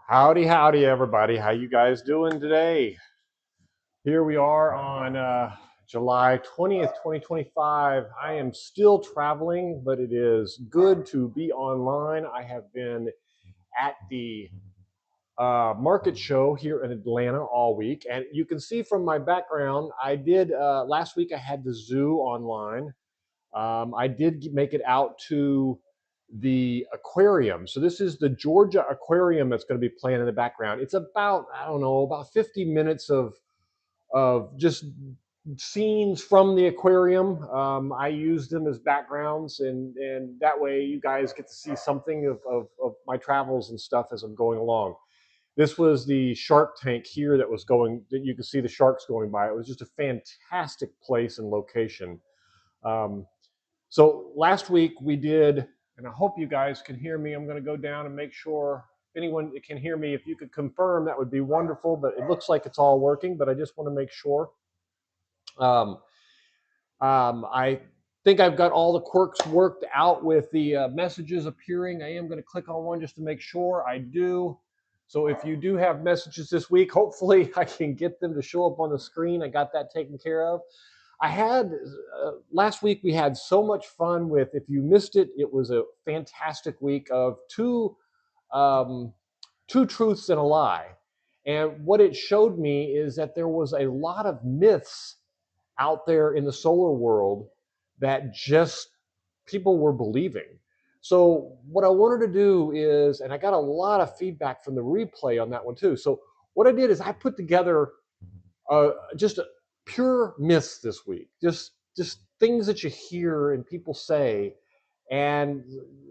Howdy, howdy, everybody. How you guys doing today? Here we are on July 20th, 2025. I am still traveling, but it is good to be online. I have been at the market show here in Atlanta all week, and you can see from my background, I did, last week I had the zoo online. I did make it out to the aquarium. So this is the Georgia Aquarium that's going to be playing in the background. It's about, I don't know, about 50 minutes of just scenes from the aquarium. I use them as backgrounds, and that way you guys get to see something of my travels and stuff as I'm going along. This was the shark tank here that was going, that you can see the sharks going by. It was just a fantastic place and location. Um, so last week we did, and I hope you guys can hear me. I'm going to go down and make sure if anyone can hear me. If you could confirm, that would be wonderful. But it looks like it's all working, but I just want to make sure. Um, I think I've got all the quirks worked out with the messages appearing. I am going to click on one just to make sure I do. So if you do have messages this week, hopefully I can get them to show up on the screen. I got that taken care of. I had last week we had so much fun with. If you missed it, it was a fantastic week of um, two truths and a lie. And what it showed me is that there was a lot of myths out there in the solar world that just people were believing. So what I wanted to do is, and I got a lot of feedback from the replay on that one too. So what I did is I put together just pure myths this week. Just things that you hear and people say, and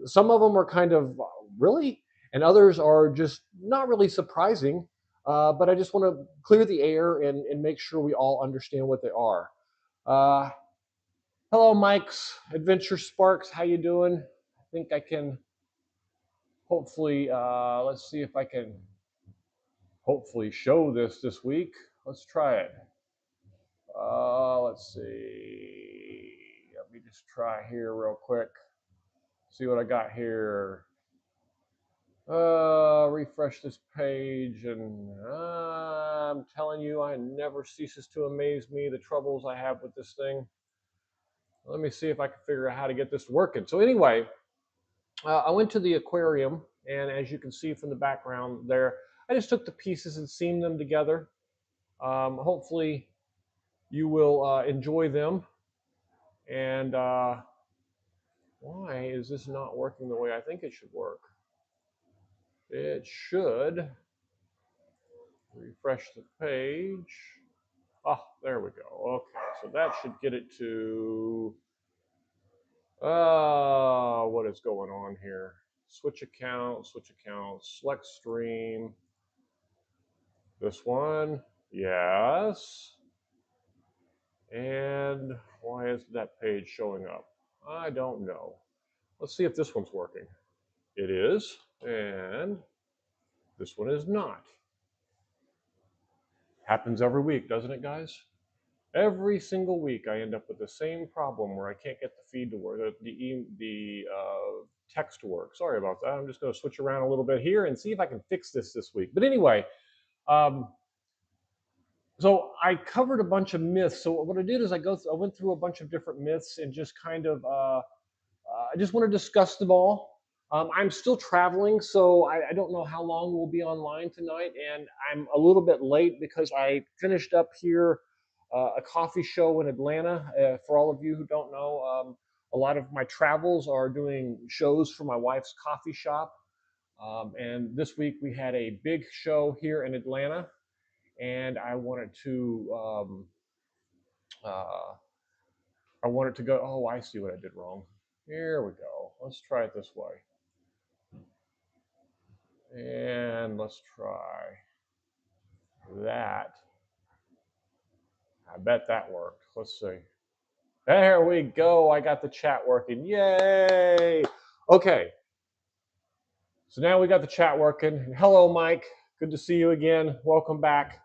some of them are kind of really, and others are just not really surprising. But I just want to clear the air and make sure we all understand what they are. Uh, Hello, Mike's Adventure Sparks. How you doing? I think I can hopefully. Let's see if I can hopefully show this week. Let's try it. Let's see. Let me just try here real quick. See what I got here. Refresh this page, and I'm telling you, I never ceases to amaze me the troubles I have with this thing. Let me see if I can figure out how to get this working. So anyway, I went to the aquarium, and as you can see from the background there, I just took the pieces and seamed them together. Hopefully, you will enjoy them. And why is this not working the way I think it should work? It should refresh the page. Oh, there we go. Okay, so that should get it to, what is going on here? Switch account, select stream. This one, yes. And why is that page showing up? I don't know. Let's see if this one's working. It is, and this one is not. Happens every week, doesn't it, guys? Every single week, I end up with the same problem where I can't get the feed to work, the text to work. Sorry about that. I'm just going to switch around a little bit here and see if I can fix this week. But anyway, so I covered a bunch of myths. So what I did is I went through a bunch of different myths and just kind of I just want to discuss them all. I'm still traveling, so I don't know how long we'll be online tonight, and I'm a little bit late because I finished up here a coffee show in Atlanta. For all of you who don't know, a lot of my travels are doing shows for my wife's coffee shop. And this week we had a big show here in Atlanta, and uh, I wanted to go. Oh, I see what I did wrong. Here we go. Let's try it this way. And let's try that. I bet that worked. Let's see. There we go. I got the chat working. Yay. Okay. So now we got the chat working. Hello, Mike. Good to see you again. Welcome back.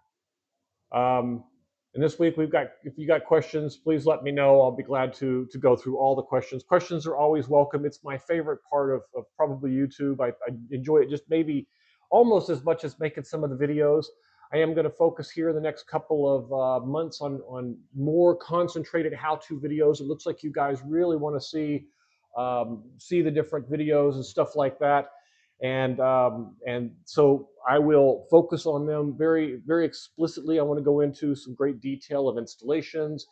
And this week we've got, if you got questions, please let me know. I'll be glad to go through all the questions. Questions are always welcome. It's my favorite part of probably YouTube. I enjoy it just maybe almost as much as making some of the videos. I am going to focus here in the next couple of months on more concentrated how-to videos. It looks like you guys really want to see the different videos and stuff like that, and so I will focus on them very explicitly. I want to go into some great detail of installations.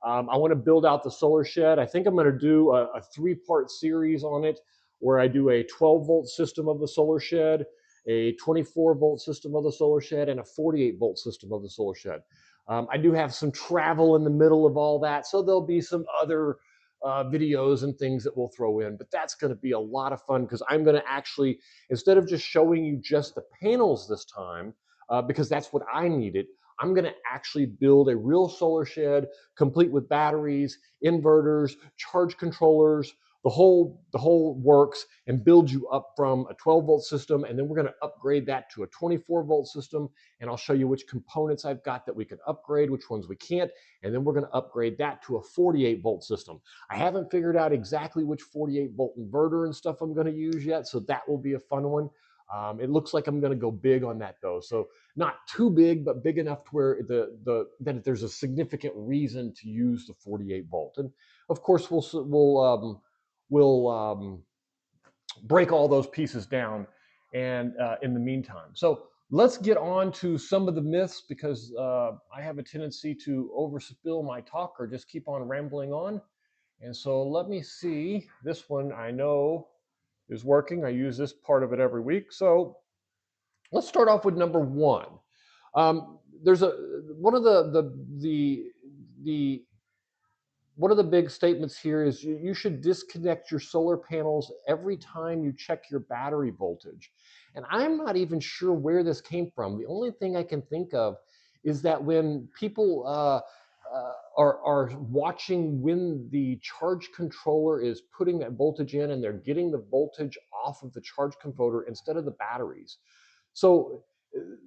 I want to build out the solar shed. I think I'm going to do a three-part series on it, where I do a 12-volt system of the solar shed, a 24-volt system of the solar shed, and a 48-volt system of the solar shed. I do have some travel in the middle of all that, so there'll be some other videos and things that we'll throw in, but that's going to be a lot of fun because I'm going to actually, instead of just showing you just the panels this time, because that's what I needed, I'm going to actually build a real solar shed complete with batteries, inverters, charge controllers, the whole works, and build you up from a 12-volt system, and then we're going to upgrade that to a 24-volt system, and I'll show you which components I've got that we can upgrade, which ones we can't, and then we're going to upgrade that to a 48-volt system. I haven't figured out exactly which 48-volt inverter and stuff I'm going to use yet, so that will be a fun one. It looks like I'm going to go big on that though, so not too big, but big enough to where that there's a significant reason to use the 48-volt. And of course, we'll break all those pieces down, and in the meantime, so let's get on to some of the myths, because I have a tendency to overspill my talk or just keep on rambling on. And so let me see. This one I know is working. I use this part of it every week. So let's start off with number one. There's one of the one of the big statements here is you should disconnect your solar panels every time you check your battery voltage. And I'm not even sure where this came from. The only thing I can think of is that when people are watching when the charge controller is putting that voltage in, and they're getting the voltage off of the charge converter instead of the batteries. So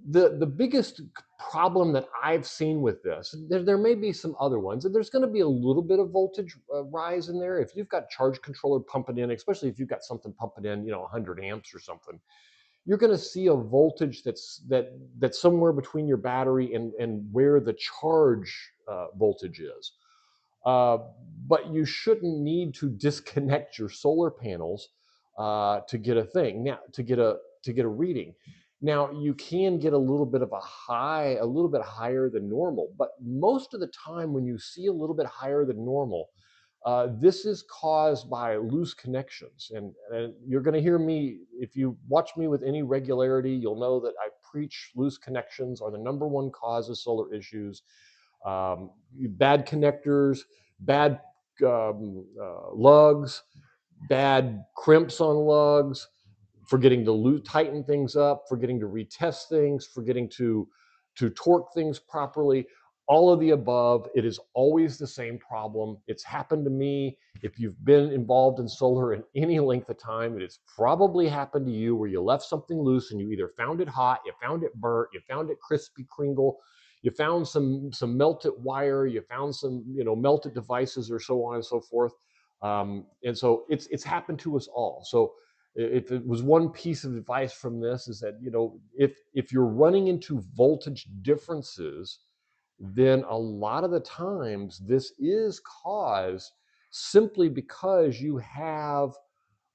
the biggest problem that I've seen with this, there may be some other ones, and there's going to be a little bit of voltage rise in there. If you've got charge controller pumping in, especially if you've got something pumping in, 100 amps or something, you're going to see a voltage that's somewhere between your battery and where the charge voltage is. Uh, but you shouldn't need to disconnect your solar panels to get a thing now to get a reading. Now you can get a little bit higher than normal, but most of the time when you see a little bit higher than normal, this is caused by loose connections. And you're going to hear me, if you watch me with any regularity, you'll know that I preach loose connections are the number one cause of solar issues. Bad connectors, bad lugs, bad crimps on lugs, forgetting to tighten things up, forgetting to retest things, forgetting to torque things properly. All of the above. It is always the same problem. It's happened to me. If you've been involved in solar in any length of time, it has probably happened to you, where you left something loose and you either found it hot, you found it burnt, you found it crispy kringle, you found some melted wire, you found some melted devices, or so on and so forth. And so it's happened to us all. So if it was one piece of advice from this, is that if you're running into voltage differences, then a lot of the times this is caused simply because you have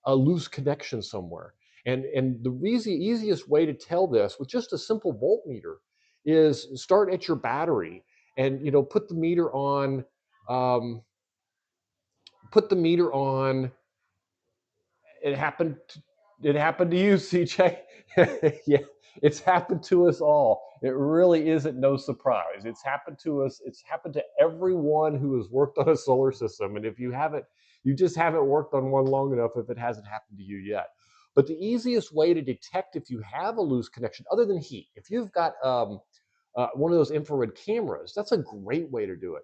a loose connection somewhere. And the easiest way to tell this with just a simple voltmeter is start at your battery, and put the meter on. Um, put the meter on. It happened. It happened to you, CJ. Yeah, it's happened to us all. It really isn't no surprise. It's happened to us. It's happened to everyone who has worked on a solar system. And if you haven't, you just haven't worked on one long enough if it hasn't happened to you yet. But the easiest way to detect if you have a loose connection, other than heat, if you've got one of those infrared cameras, that's a great way to do it.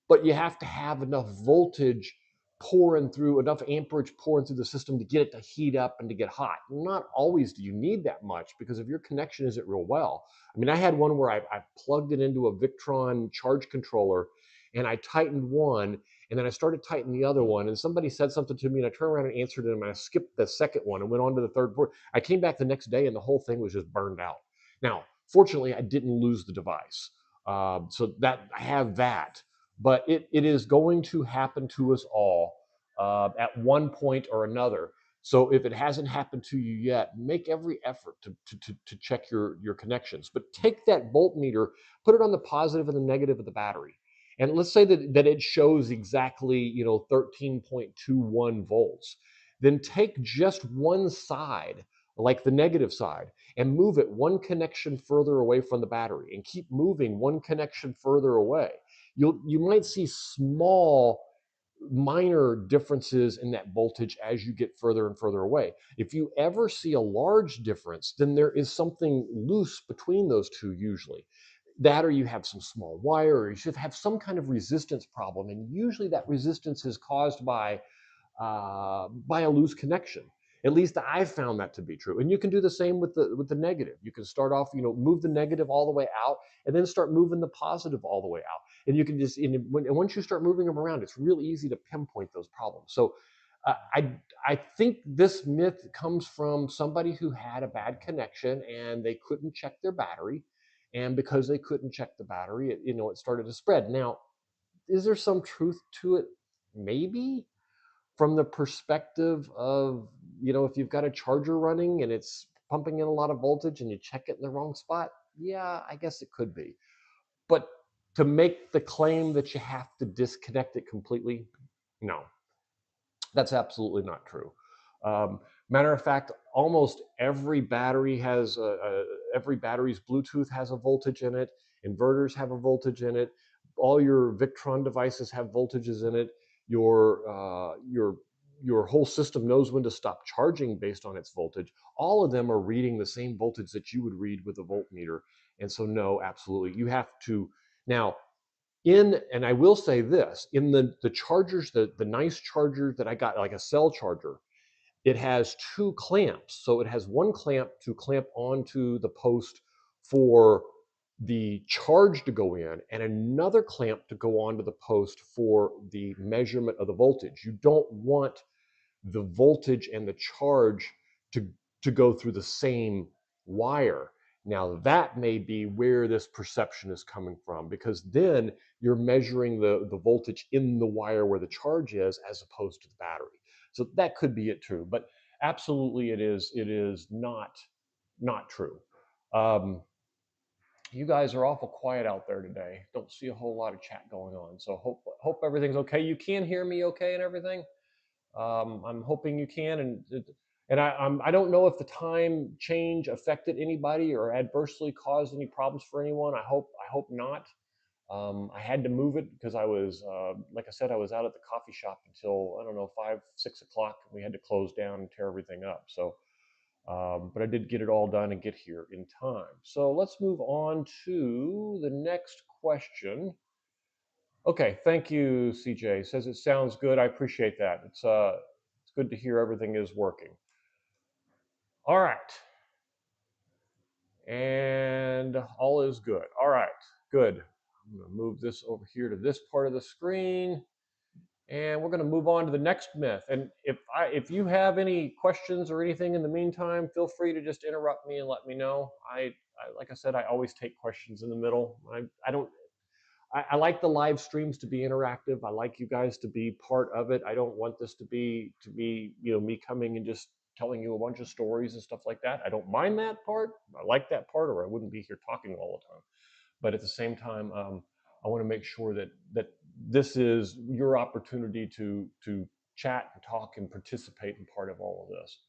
But you have to have enough voltage pouring through, enough amperage pouring through the system to get it to heat up and to get hot. Not always do you need that much, because if your connection isn't real well. I mean, I had one where I plugged it into a Victron charge controller, and I tightened one, And then I started tightening the other one, and somebody said something to me, and I turned around and answered them, and I skipped the second one and went on to the third, fourth. I came back the next day, and the whole thing was just burned out. Now, fortunately, I didn't lose the device, so that I have that. But it is going to happen to us all at one point or another. So if it hasn't happened to you yet, make every effort to check your connections. But take that voltmeter, put it on the positive and the negative of the battery. And let's say that it shows exactly 13.21 volts. Then take just one side, like the negative side, and move it one connection further away from the battery, and keep moving one connection further away. You might see small minor differences in that voltage as you get further and further away. If you ever see a large difference, then there is something loose between those two usually. That, or you have some small wire, or you should have some kind of resistance problem, and usually that resistance is caused by a loose connection. At least I found that to be true. And you can do the same with the negative. You can start off, move the negative all the way out, and then start moving the positive all the way out. And you can just, and once you start moving them around, it's real easy to pinpoint those problems. So I think this myth comes from somebody who had a bad connection and they couldn't check their battery, and because they couldn't check the battery, it started to spread. Now, is there some truth to it? Maybe, from the perspective of, if you've got a charger running and it's pumping in a lot of voltage and you check it in the wrong spot, yeah, I guess it could be. But to make the claim that you have to disconnect it completely, no, that's absolutely not true. Matter of fact, almost every battery has every battery's Bluetooth has a voltage in it. Inverters have a voltage in it. All your Victron devices have voltages in it. Your whole system knows when to stop charging based on its voltage. All of them are reading the same voltage that you would read with a voltmeter. And so, no, absolutely, you have to now. And I will say this, in the chargers, the nice chargers that I got, like a cell charger, it has two clamps. So it has one clamp to clamp onto the post for the charge to go in, and another clamp to go onto the post for the measurement of the voltage. You don't want the voltage and the charge to go through the same wire. Now, that may be where this perception is coming from, because then you're measuring the voltage in the wire where the charge is, as opposed to the battery. So that could be it too, but absolutely it is not true. You guys are awful quiet out there today. Don't see a whole lot of chat going on, so hope everything's okay. You can hear me okay and everything? I'm hoping you can, and I don't know if the time change affected anybody or adversely caused any problems for anyone. I hope not. I had to move it because I was, like I said, I was out at the coffee shop until, I don't know, 5, 6 o'clock. We had to close down and tear everything up. So, but I did get it all done and get here in time. So let's move on to the next question. Okay, thank you, CJ. Says it sounds good. I appreciate that. It's good to hear everything is working. All right. And all is good. All right, good. I'm going to move this over here to this part of the screen, and we're going to move on to the next myth. And if you have any questions or anything in the meantime, feel free to just interrupt me and let me know. I like I said, I always take questions in the middle. I like the live streams to be interactive. I like you guys to be part of it. I don't want this to be me coming and just telling you a bunch of stories and stuff like that. I don't mind that part. I like that part, or I wouldn't be here talking all the time. But at the same time, I want to make sure that this is your opportunity to chat and talk and participate in part of all of this.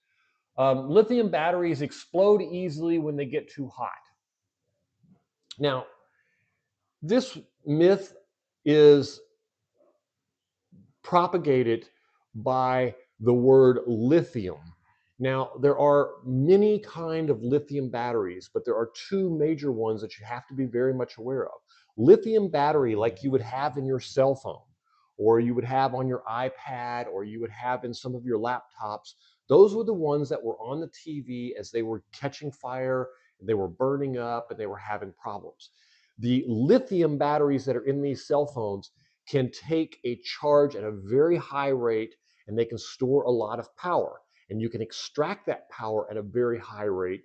Lithium batteries explode easily when they get too hot. Now, this myth is propagated by the word lithium. Now, there are many kind of lithium batteries, but there are two major ones that you have to be very much aware of. Lithium battery, like you would have in your cell phone, or you would have on your iPad, or you would have in some of your laptops, those were the ones that were on the TV as they were catching fire, they were burning up, and they were having problems. The lithium batteries that are in these cell phones can take a charge at a very high rate, and they can store a lot of power. And you can extract that power at a very high rate,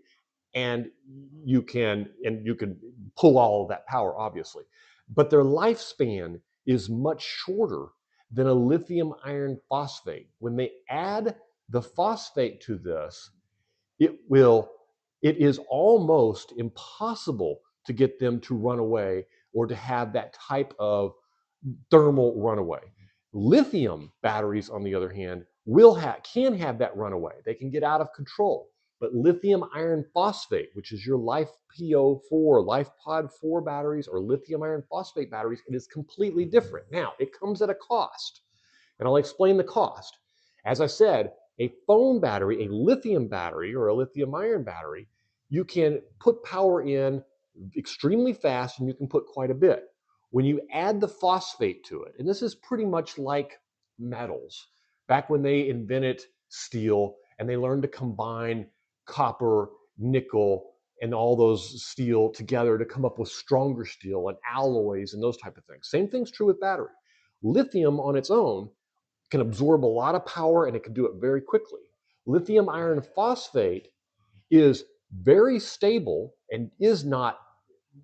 and you can pull all of that power, obviously. But their lifespan is much shorter than a lithium iron phosphate. When they add the phosphate to this, it is almost impossible to get them to run away or to have that type of thermal runaway. Lithium batteries, on the other hand, can have that runaway. They can get out of control. But lithium iron phosphate, which is your LiFePO4, LifePod 4 batteries, or lithium iron phosphate batteries, it is completely different. Now, it comes at a cost, and I'll explain the cost. As I said, a phone battery, a lithium battery, or a lithium iron battery, you can put power in extremely fast, and you can put quite a bit. When you add the phosphate to it, and this is pretty much like metals, back when they invented steel and they learned to combine copper, nickel, and all those steel together to come up with stronger steel and alloys and those type of things. Same thing's true with battery. Lithium on its own can absorb a lot of power, and it can do it very quickly. Lithium iron phosphate is very stable and is not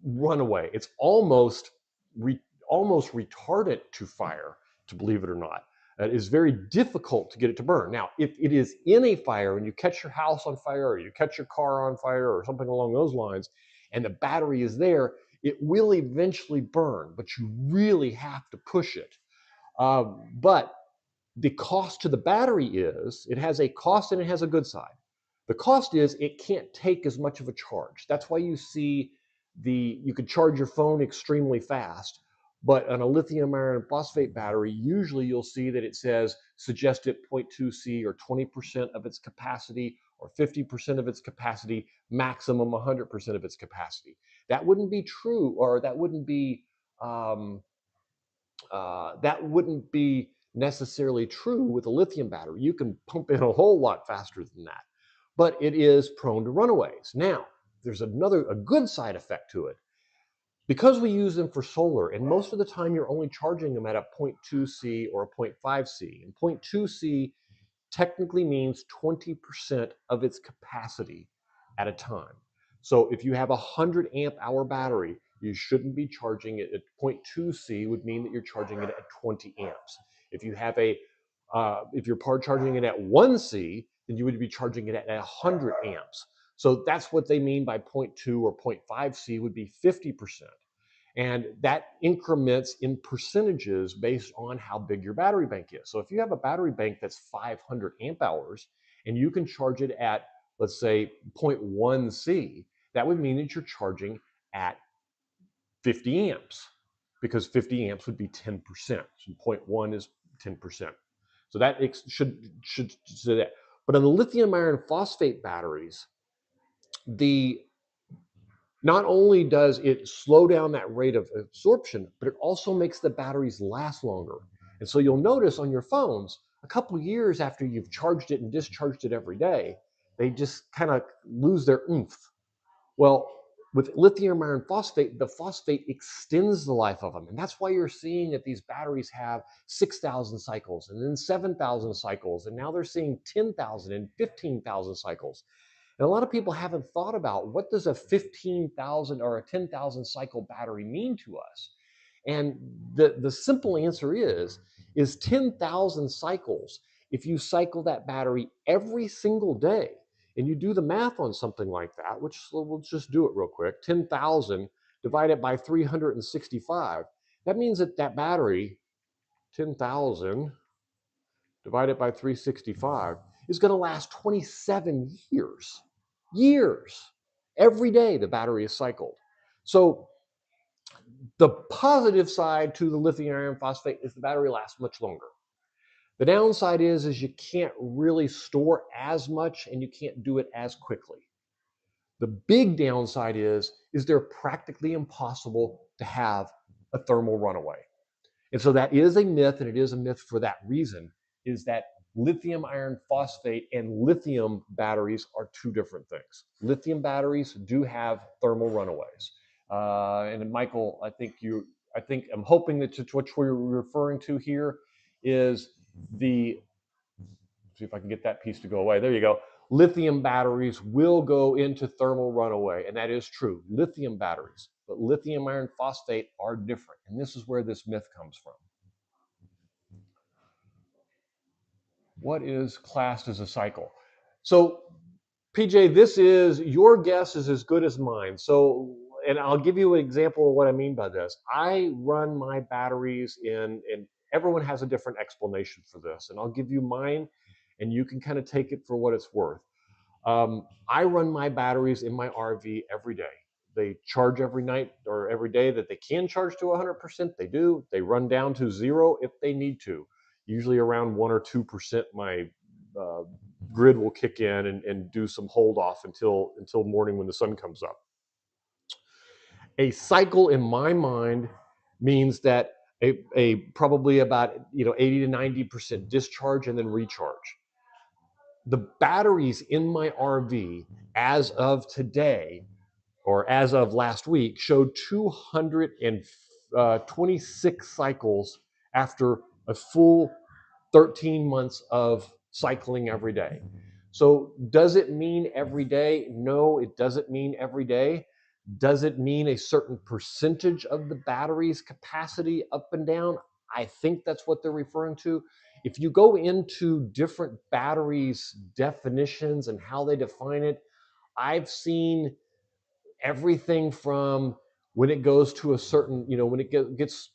runaway. It's almost retardant to fire, to believe it or not. It is very difficult to get it to burn. Now, if it is in a fire and you catch your house on fire, or you catch your car on fire, or something along those lines, and the battery is there, it will eventually burn, but you really have to push it. But the cost to the battery is, it has a cost and it has a good side. The cost is it can't take as much of a charge. That's why you see you could charge your phone extremely fast, but on a lithium iron phosphate battery, usually you'll see that it says suggested 0.2C, or 20% of its capacity, or 50% of its capacity, maximum 100% of its capacity. That wouldn't be true, or that wouldn't be necessarily true with a lithium battery. You can pump in a whole lot faster than that, but it is prone to runaways. Now, there's a good side effect to it. Because we use them for solar, and most of the time you're only charging them at a 0.2C or a 0.5C. And 0.2C technically means 20% of its capacity at a time. So if you have a 100 amp hour battery, you shouldn't be charging it at 0.2C, would mean that you're charging it at 20 amps. If you have if you're charging it at 1C, then you would be charging it at 100 amps. So that's what they mean by 0.2 or 0.5C would be 50%. And that increments in percentages based on how big your battery bank is. So if you have a battery bank that's 500 amp hours and you can charge it at, let's say, 0.1C, that would mean that you're charging at 50 amps, because 50 amps would be 10%. So 0.1 is 10%. So that should say that. But on the lithium iron phosphate batteries, not only does it slow down that rate of absorption, but it also makes the batteries last longer. And so you'll notice on your phones, a couple years after you've charged it and discharged it every day, they just kind of lose their oomph. Well, with lithium iron phosphate, the phosphate extends the life of them. And that's why you're seeing that these batteries have 6,000 cycles, and then 7,000 cycles. And now they're seeing 10,000 and 15,000 cycles. And a lot of people haven't thought about, what does a 15,000 or a 10,000 cycle battery mean to us? And the simple answer is 10,000 cycles. If you cycle that battery every single day, and you do the math on something like that, which we'll just do it real quick, 10,000 divided by 365, that means that that battery, 10,000 divided by 365, is going to last 27 years. Every day the battery is cycled. So the positive side to the lithium iron phosphate is the battery lasts much longer. The downside is you can't really store as much, and you can't do it as quickly. The big downside is they're practically impossible to have a thermal runaway. And so that is a myth, and it is a myth for that reason, is that lithium iron phosphate and lithium batteries are two different things. Lithium batteries do have thermal runaways. And Michael, I think I think I'm hoping that what we're referring to here is the, see if I can get that piece to go away. There you go. Lithium batteries will go into thermal runaway, and that is true. Lithium batteries, but lithium iron phosphate are different, and this is where this myth comes from. What is classed as a cycle? So, PJ, this is, your guess is as good as mine. So, and I'll give you an example of what I mean by this. I run my batteries and everyone has a different explanation for this, and I'll give you mine, and you can kind of take it for what it's worth. I run my batteries in my RV every day. They charge every night or every day that they can charge to 100%. They do. They run down to zero if they need to. Usually around 1 or 2%, my uh, grid will kick in and do some hold off until morning when the sun comes up. A cycle in my mind means that a probably about 80 to 90% discharge and then recharge. The batteries in my RV as of today or as of last week showed 226 cycles after a full 13 months of cycling every day. So does it mean every day? No, it doesn't mean every day. Does it mean a certain percentage of the battery's capacity up and down? I think that's what they're referring to. If you go into different batteries definitions and how they define it, I've seen everything from when it goes to a certain, when it gets,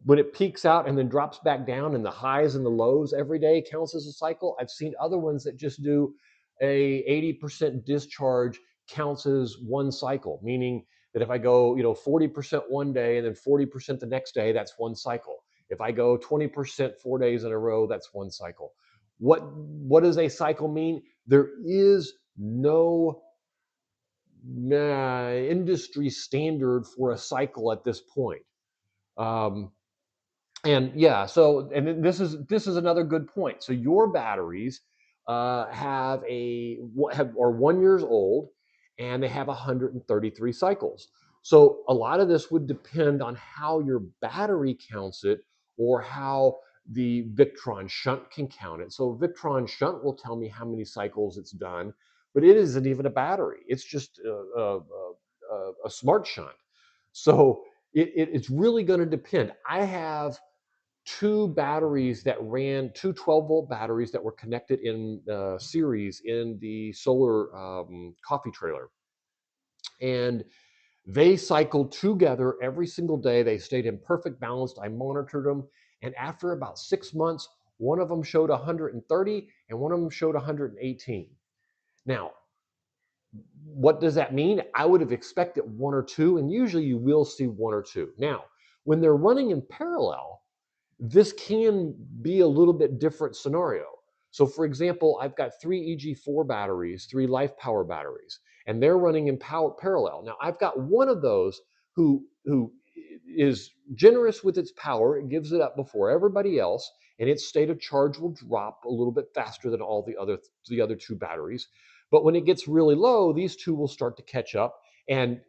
when it peaks out and then drops back down, and the highs and the lows every day counts as a cycle. I've seen other ones that just do a 80% discharge counts as one cycle, meaning that if I go 40% one day and then 40% the next day, that's one cycle. If I go 20% 4 days in a row, that's one cycle. What does a cycle mean? There is no industry standard for a cycle at this point. Um, and yeah, so and this is another good point. So your batteries have are 1 year old, and they have 133 cycles. So a lot of this would depend on how your battery counts it, or how the Victron shunt can count it. So Victron shunt will tell me how many cycles it's done, but it isn't even a battery. It's just a smart shunt. So it's really going to depend. I have two batteries that ran, two 12-volt batteries that were connected in series in the solar coffee trailer. And they cycled together every single day. They stayed in perfect balance. I monitored them. And after about 6 months, one of them showed 130 and one of them showed 118. Now, what does that mean? I would have expected one or two, and usually you will see one or two. Now, when they're running in parallel, this can be a little bit different scenario. So for example, I've got three EG4 batteries, three life power batteries, and they're running in parallel. Now I've got one of those who is generous with its power. It gives it up before everybody else, and its state of charge will drop a little bit faster than all the other two batteries. But when it gets really low, these two will start to catch up. And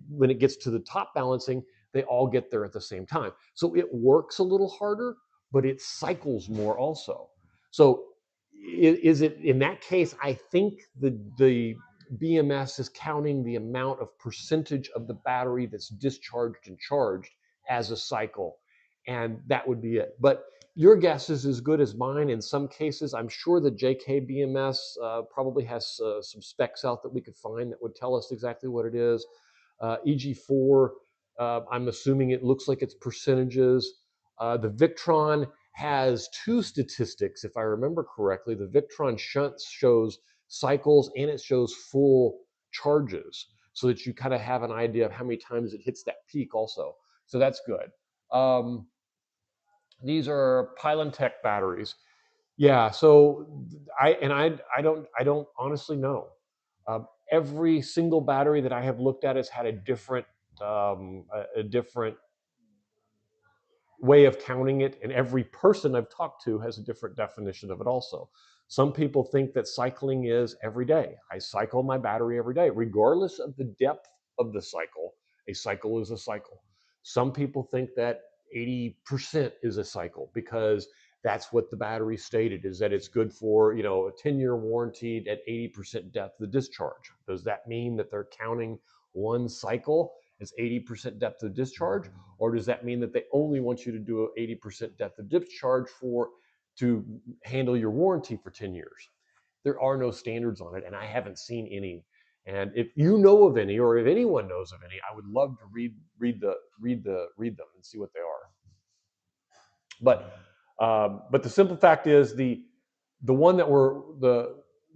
when it gets to the top balancing, they all get there at the same time. So it works a little harder, but it cycles more also. So is it, in that case, I think the BMS is counting the amount of percentage of the battery that's discharged and charged as a cycle, and that would be it. But your guess is as good as mine. In some cases, I'm sure the JK BMS probably has some specs out that we could find that would tell us exactly what it is. EG4, I'm assuming it looks like it's percentages. The Victron has two statistics, if I remember correctly. The Victron shunt shows cycles and it shows full charges, so that you kind of have an idea of how many times it hits that peak also. So that's good. These are Pylon-Tech batteries. Yeah, so I don't honestly know. Every single battery that I have looked at has had a different way of counting it, and every person I've talked to has a different definition of it also. Some people think that cycling is every day. I cycle my battery every day, regardless of the depth of the cycle. A cycle is a cycle. Some people think that 80% is a cycle because that's what the battery stated, is that it's good for, a 10-year warranty at 80% depth of discharge. Does that mean that they're counting one cycle as 80% depth of discharge? Or does that mean that they only want you to do an 80% depth of discharge to handle your warranty for 10 years? There are no standards on it, and I haven't seen any. And if you know of any, or if anyone knows of any, I would love to read them and see what they are. But the simple fact is, the one that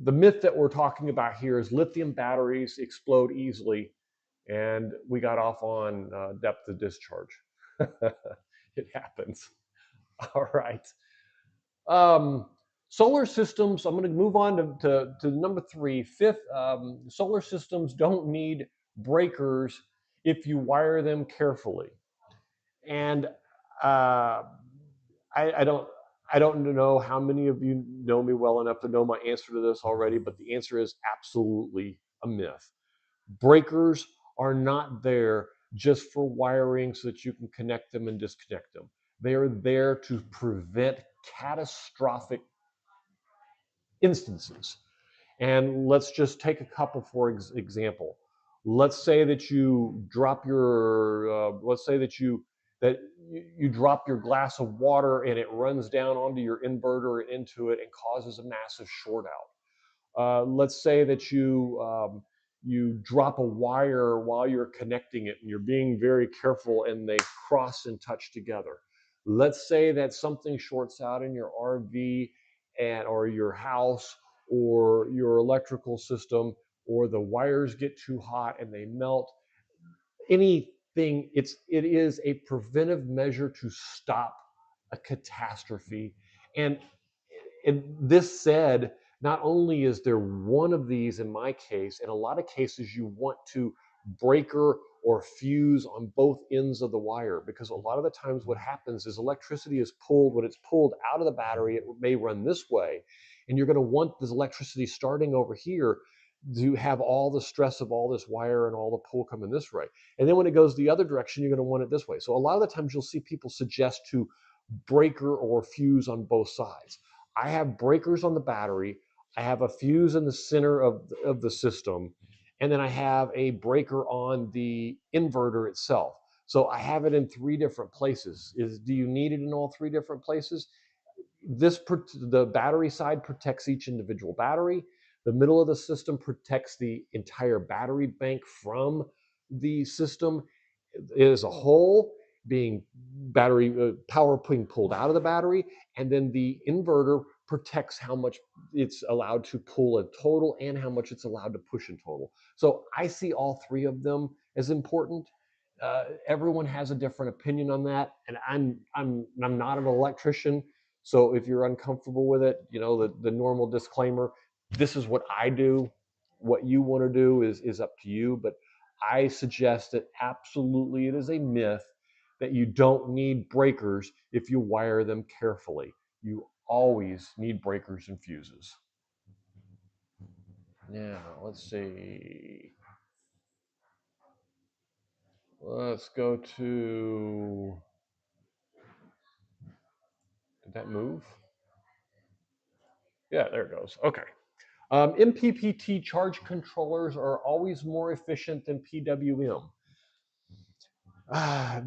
the myth that we're talking about here is lithium batteries explode easily, and we got off on depth of discharge. It happens. All right. Solar systems, I'm going to move on to number 3. Fifth, solar systems don't need breakers if you wire them carefully. And I don't know how many of you know me well enough to know my answer to this already, but the answer is absolutely a myth. Breakers are not there just for wiring so that you can connect them and disconnect them. They are there to prevent catastrophic instances. And let's just take a couple for example. Let's say that you drop your, you drop your glass of water and it runs down onto your inverter and into it and causes a massive short out. Let's say that you drop a wire while you're connecting it and you're being very careful and they cross and touch together. Let's say that something shorts out in your RV or your house or your electrical system, or the wires get too hot and they melt. Anything, it is a preventive measure to stop a catastrophe. And this said, not only is there one of these in my case, in a lot of cases you want to breaker or fuse on both ends of the wire, because a lot of the times what happens is electricity is pulled. When it's pulled out of the battery, it may run this way, and you're going to want this electricity starting over here to have all the stress of all this wire and all the pull coming this way. And then when it goes the other direction, you're going to want it this way. So a lot of the times you'll see people suggest to breaker or fuse on both sides. I have breakers on the battery, I have a fuse in the center of the system, and then I have a breaker on the inverter itself. So I have it in 3 different places. Do you need it in all 3 different places? The battery side protects each individual battery. The middle of the system protects the entire battery bank from the system as a whole, being battery power being pulled out of the battery, and then the inverter protects how much it's allowed to pull in total and how much it's allowed to push in total. So I see all 3 of them as important. Everyone has a different opinion on that, and I'm not an electrician, so if you're uncomfortable with it, the normal disclaimer: this is what I do. What you want to do is up to you, but I suggest that absolutely it is a myth that you don't need breakers if you wire them carefully. You always need breakers and fuses. Now, let's see. Let's go to, did that move? Yeah, there it goes. Okay. MPPT charge controllers are always more efficient than PWM.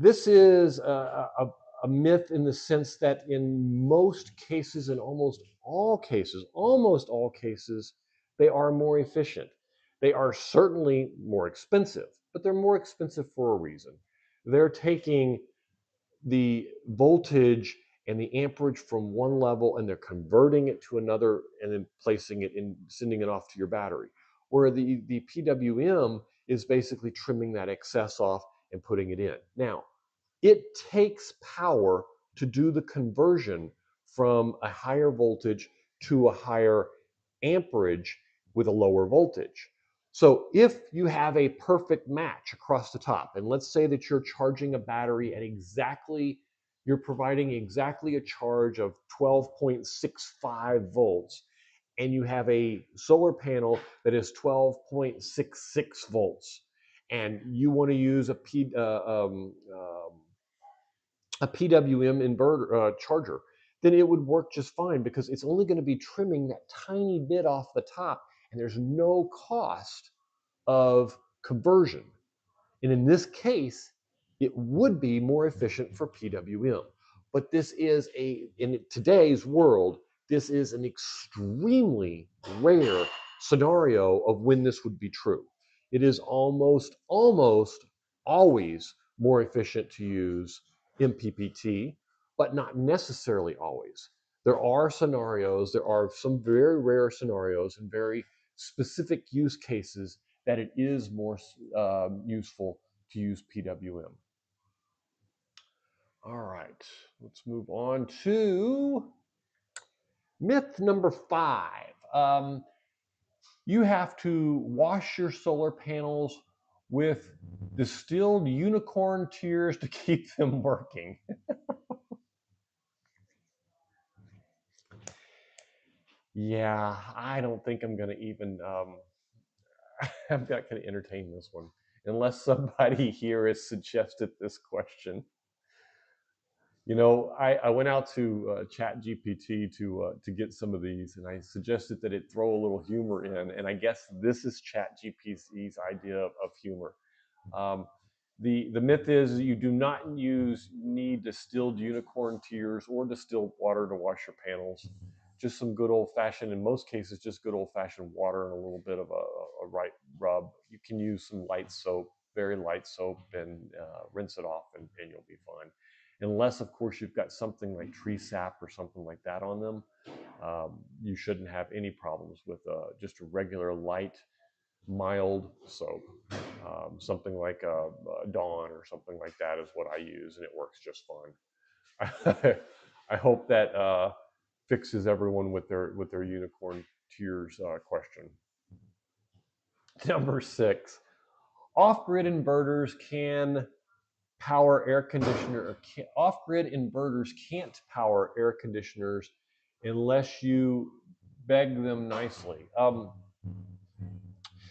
This is a myth in the sense that in most cases, in almost all cases, they are more efficient. They are certainly more expensive, but they're more expensive for a reason. They're taking the voltage and the amperage from one level and they're converting it to another and then placing it in, sending it off to your battery. Where the PWM is basically trimming that excess off and putting it in. Now, it takes power to do the conversion from a higher voltage to a higher amperage with a lower voltage. So if you have a perfect match across the top, and let's say that you're charging a battery at you're providing exactly a charge of 12.65 volts, and you have a solar panel that is 12.66 volts, and you want to use a PWM inverter charger, then it would work just fine because it's only going to be trimming that tiny bit off the top, and there's no cost of conversion. And in this case, it would be more efficient for PWM. But this is in today's world, this is an extremely rare scenario of when this would be true. It is almost always more efficient to use MPPT, but not necessarily always. There are scenarios, there are some very rare scenarios and very specific use cases that it is more useful to use PWM. All right, let's move on to myth number 5. You have to wash your solar panels with distilled unicorn tears to keep them working. Yeah, I don't think I'm going to even I'm not going to entertain this one unless somebody here has suggested this question. You know, I went out to ChatGPT to get some of these, and I suggested that it throw a little humor in, and I guess this is ChatGPT's idea of humor. Um, the myth is you do not need distilled unicorn tears or distilled water to wash your panels. Just some good old fashioned, in most cases, just good old fashioned water and a little bit of a right rub. You can use some light soap, very light soap, and rinse it off, and you'll be fine. Unless, of course, you've got something like tree sap or something like that on them, you shouldn't have any problems with just a regular light, mild soap. Something like a Dawn or something like that is what I use, and it works just fine. I hope that fixes everyone with their unicorn tears question. Number 6, off-grid inverters can power air conditioner. Off-grid inverters can't power air conditioners unless you beg them nicely.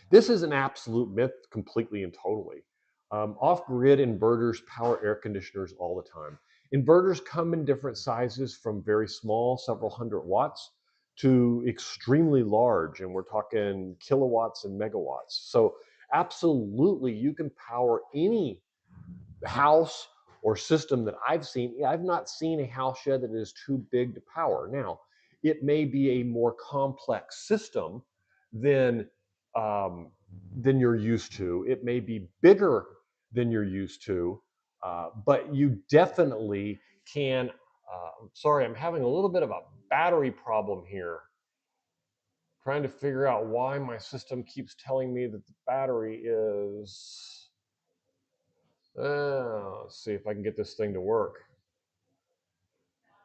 This is an absolute myth, completely and totally. Off-grid inverters power air conditioners all the time. Inverters come in different sizes, from very small, several hundred watts, to extremely large, and we're talking kilowatts and megawatts. So absolutely, you can power any house or system that I've seen. I've not seen a house yet that is too big to power. Now, it may be a more complex system than you're used to. It may be bigger than you're used to, but you definitely can. Sorry, I'm having a little bit of a battery problem here. Trying to figure out why my system keeps telling me that the battery is let's see if I can get this thing to work.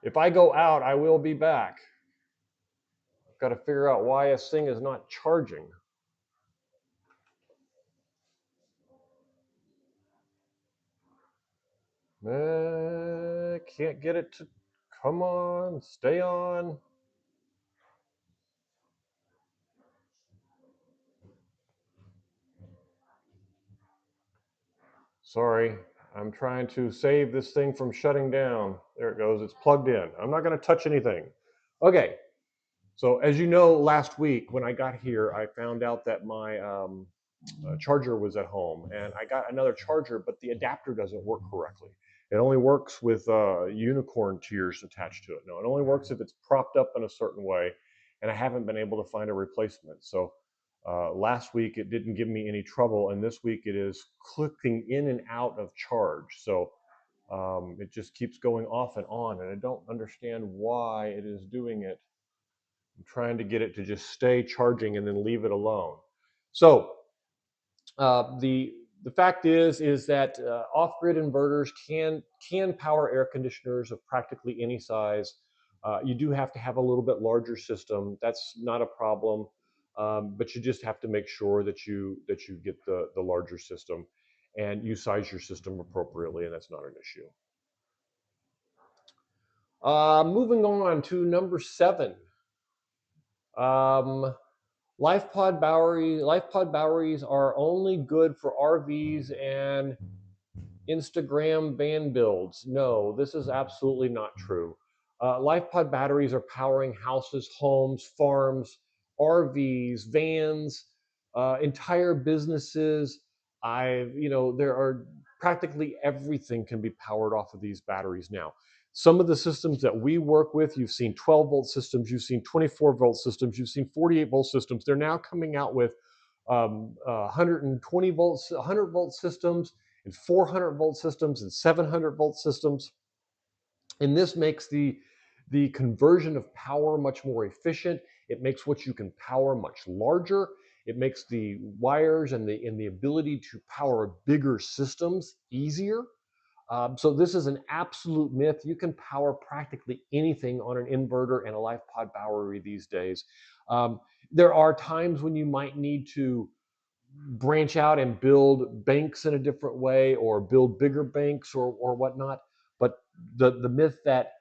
If I go out, I will be back. I've got to figure out why this thing is not charging. Can't get it to come on, stay on. Sorry, I'm trying to save this thing from shutting down. There it goes, it's plugged in. I'm not going to touch anything. Okay, so as you know, last week when I got here, I found out that my charger was at home, and I got another charger, but the adapter doesn't work correctly. It only works with unicorn tears attached to it. No, it only works if it's propped up in a certain way, and I haven't been able to find a replacement. So last week it didn't give me any trouble, and this week it is clicking in and out of charge. So it just keeps going off and on, and I don't understand why it is doing it. I'm trying to get it to just stay charging and then leave it alone. So the fact is that off-grid inverters can power air conditioners of practically any size. You do have to have a little bit larger system. That's not a problem, but you just have to make sure that you get the larger system, and you size your system appropriately, and that's not an issue. Moving on to number 7. LifePod batteries are only good for RVs and Instagram van builds. No, this is absolutely not true. LifePod batteries are powering houses, homes, farms, RVs, vans, entire businesses. There are practically everything can be powered off of these batteries now. Some of the systems that we work with, you've seen 12-volt systems, you've seen 24-volt systems, you've seen 48-volt systems. They're now coming out with 120 volts, 100-volt systems, and 400-volt systems and 700-volt systems. And this makes the conversion of power much more efficient. It makes what you can power much larger. It makes the wires and the ability to power bigger systems easier. So this is an absolute myth. You can power practically anything on an inverter and a LifePod battery these days. There are times when you might need to branch out and build banks in a different way or build bigger banks or whatnot. But the myth that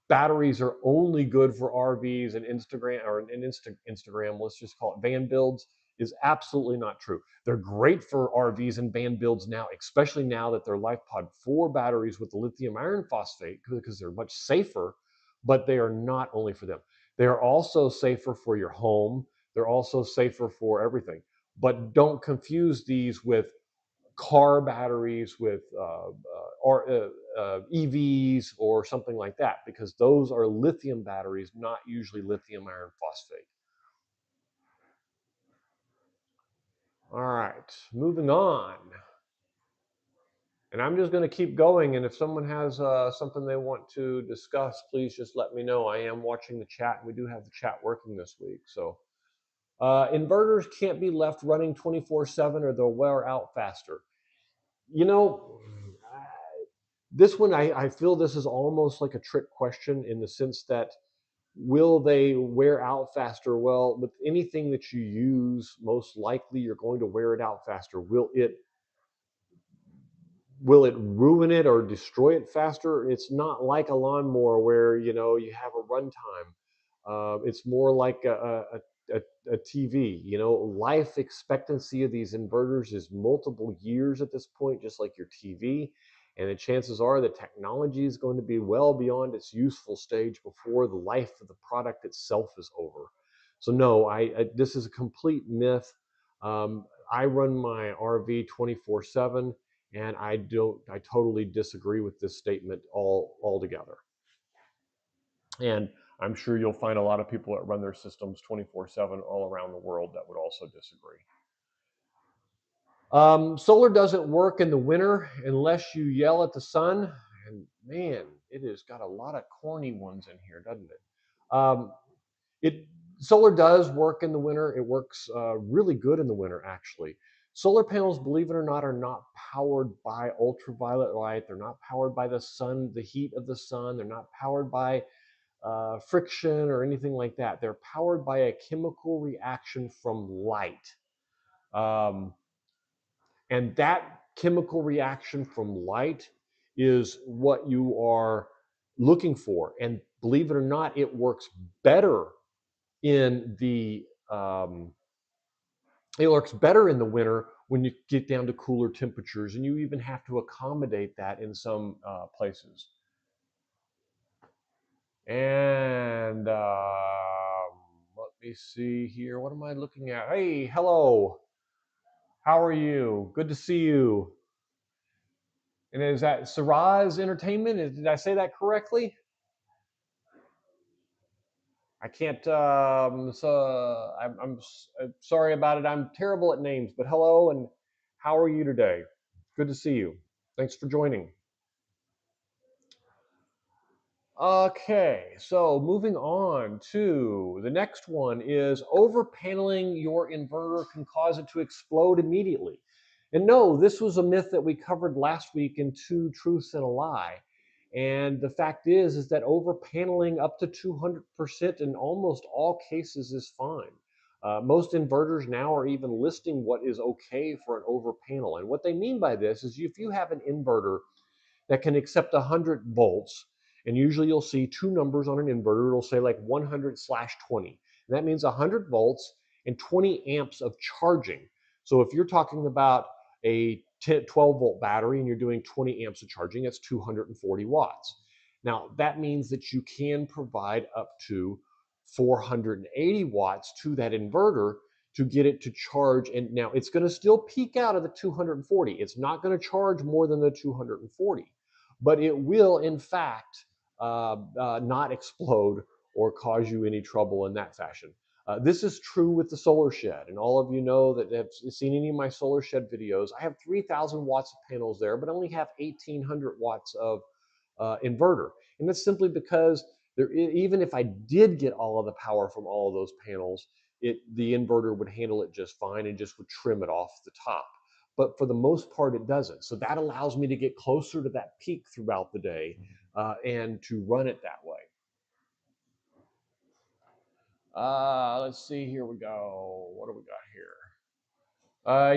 batteries are only good for RVs and Instagram, let's just call it van builds, is absolutely not true. They're great for RVs and van builds now, especially now that they're LifePod 4 batteries with the lithium iron phosphate because they're much safer, but they are not only for them. They are also safer for your home. They're also safer for everything. But don't confuse these with car batteries, with EVs or something like that, because those are lithium batteries, not usually lithium iron phosphate. All right, moving on. And I'm just going to keep going. And if someone has something they want to discuss, please just let me know. I am watching the chat, and we do have the chat working this week. So inverters can't be left running 24/7 or they'll wear out faster. You know, this one, I feel this is almost like a trick question in the sense that will they wear out faster? Well, with anything that you use, most likely you're going to wear it out faster. Will it ruin it or destroy it faster? It's not like a lawnmower where you have a runtime. It's more like a TV. Life expectancy of these inverters is multiple years at this point, just like your TV. And the chances are the technology is going to be well beyond its useful stage before the life of the product itself is over. So no, this is a complete myth. I run my RV 24/7, and I totally disagree with this statement altogether. And I'm sure you'll find a lot of people that run their systems 24/7 all around the world that would also disagree. Solar doesn't work in the winter unless you yell at the sun. And man, it has got a lot of corny ones in here, doesn't it? It Solar does work in the winter. It works really good in the winter, actually. Solar panels, believe it or not, are not powered by ultraviolet light. They're not powered by the sun, the heat of the sun. They're not powered by friction or anything like that. They're powered by a chemical reaction from light. Um, and that chemical reaction from light is what you are looking for. And believe it or not, it works better in the winter when you get down to cooler temperatures, and you even have to accommodate that in some places. And let me see here. What am I looking at? Hey, hello. How are you? Good to see you. And is that Saraz Entertainment? Did I say that correctly? I can't. I'm sorry about it. I'm terrible at names. But hello, and how are you today? Good to see you. Thanks for joining. Okay, so moving on to the next one is overpaneling your inverter can cause it to explode immediately. And no, this was a myth that we covered last week in Two Truths and a Lie. And the fact is that overpaneling up to 200% in almost all cases is fine. Most inverters now are even listing what is okay for an overpanel. And what they mean by this is if you have an inverter that can accept 100 volts, and usually you'll see two numbers on an inverter. It'll say like 100/20. And that means 100 volts, and 20 amps of charging. So if you're talking about a 12-volt battery and you're doing 20 amps of charging, that's 240 watts. Now, that means that you can provide up to 480 watts to that inverter to get it to charge. And now it's going to still peak out of the 240. It's not going to charge more than the 240, but it will, in fact, not explode or cause you any trouble in that fashion. This is true with the solar shed, and all of you know that have seen any of my solar shed videos. I have 3,000 watts of panels there, but I only have 1,800 watts of inverter. And that's simply because even if I did get all of the power from all of those panels, the inverter would handle it just fine and just would trim it off the top. But for the most part, it doesn't. So that allows me to get closer to that peak throughout the day and to run it that way. Let's see, here we go. What do we got here?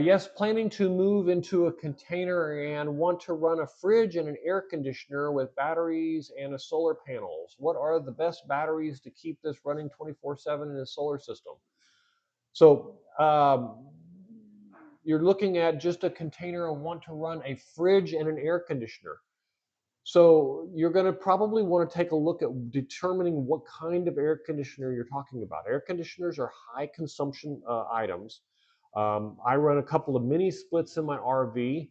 Yes, planning to move into a container and want to run a fridge and an air conditioner with batteries and a solar panels. What are the best batteries to keep this running 24/7 in a solar system? So you're looking at just a container and want to run a fridge and an air conditioner. So you're going to probably want to take a look at determining what kind of air conditioner you're talking about. Air conditioners are high consumption items. I run a couple of mini splits in my RV,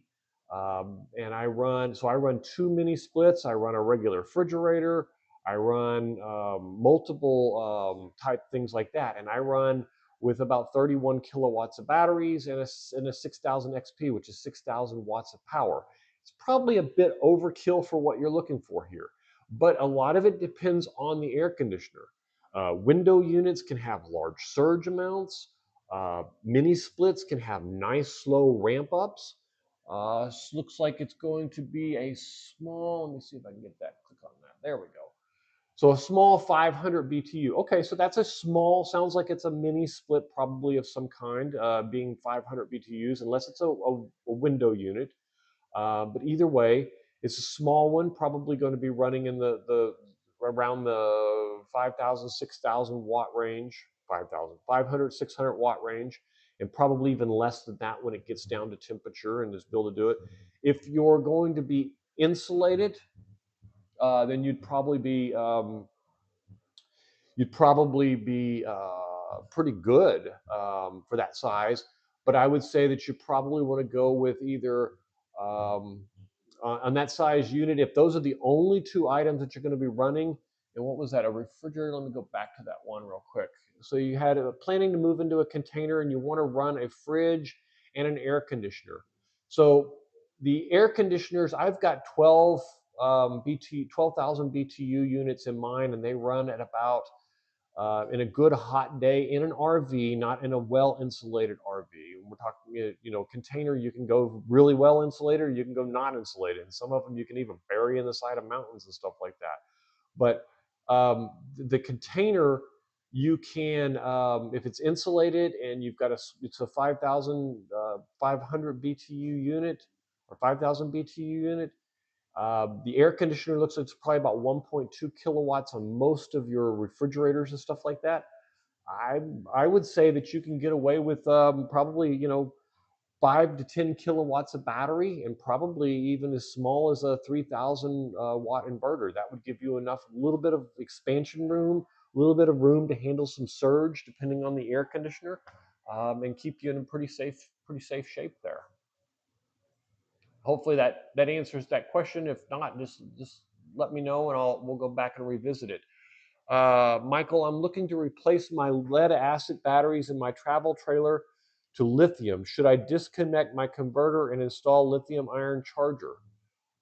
and I run 2 mini splits. I run a regular refrigerator. I run multiple type things like that, and I run with about 31 kilowatts of batteries and a 6,000 XP, which is 6,000 watts of power. It's probably a bit overkill for what you're looking for here, but a lot of it depends on the air conditioner. Window units can have large surge amounts. Mini splits can have nice slow ramp ups. Looks like it's going to be a small, let me see if I can get that, click on that. There we go. So a small 500 BTU. Okay, so that's a small, sounds like it's a mini split probably of some kind, being 500 BTUs, unless it's a window unit. But either way, it's a small one, probably going to be running in the around the 5,000, 6,000 watt range, 5,000, 500, 600 watt range, and probably even less than that when it gets down to temperature and is built to do it. If you're going to be insulated, then you'd probably be pretty good for that size. But I would say that you probably want to go with either on that size unit, if those are the only two items that you're going to be running. And what was that? A refrigerator? Let me go back to that one real quick. So you had planning to move into a container and you want to run a fridge and an air conditioner. So the air conditioners, I've got 12,000 BTU units in mine, and they run at about in a good hot day in an RV, not in a well-insulated RV. We're talking, container, you can go really well insulated, you can go not insulated. And some of them you can even bury in the side of mountains and stuff like that. But the container, you can, if it's insulated and you've got it's a 5,500 BTU unit or 5,000 BTU unit, the air conditioner looks like it's probably about 1.2 kilowatts on most of your refrigerators and stuff like that. I would say that you can get away with probably 5 to 10 kilowatts of battery and probably even as small as a 3,000 watt inverter. That would give you enough, a little bit of expansion room, a little bit of room to handle some surge depending on the air conditioner, and keep you in a pretty safe shape there. Hopefully that answers that question. If not, just let me know and we'll go back and revisit it. Michael, I'm looking to replace my lead acid batteries in my travel trailer to lithium. Should I disconnect my converter and install lithium ion charger?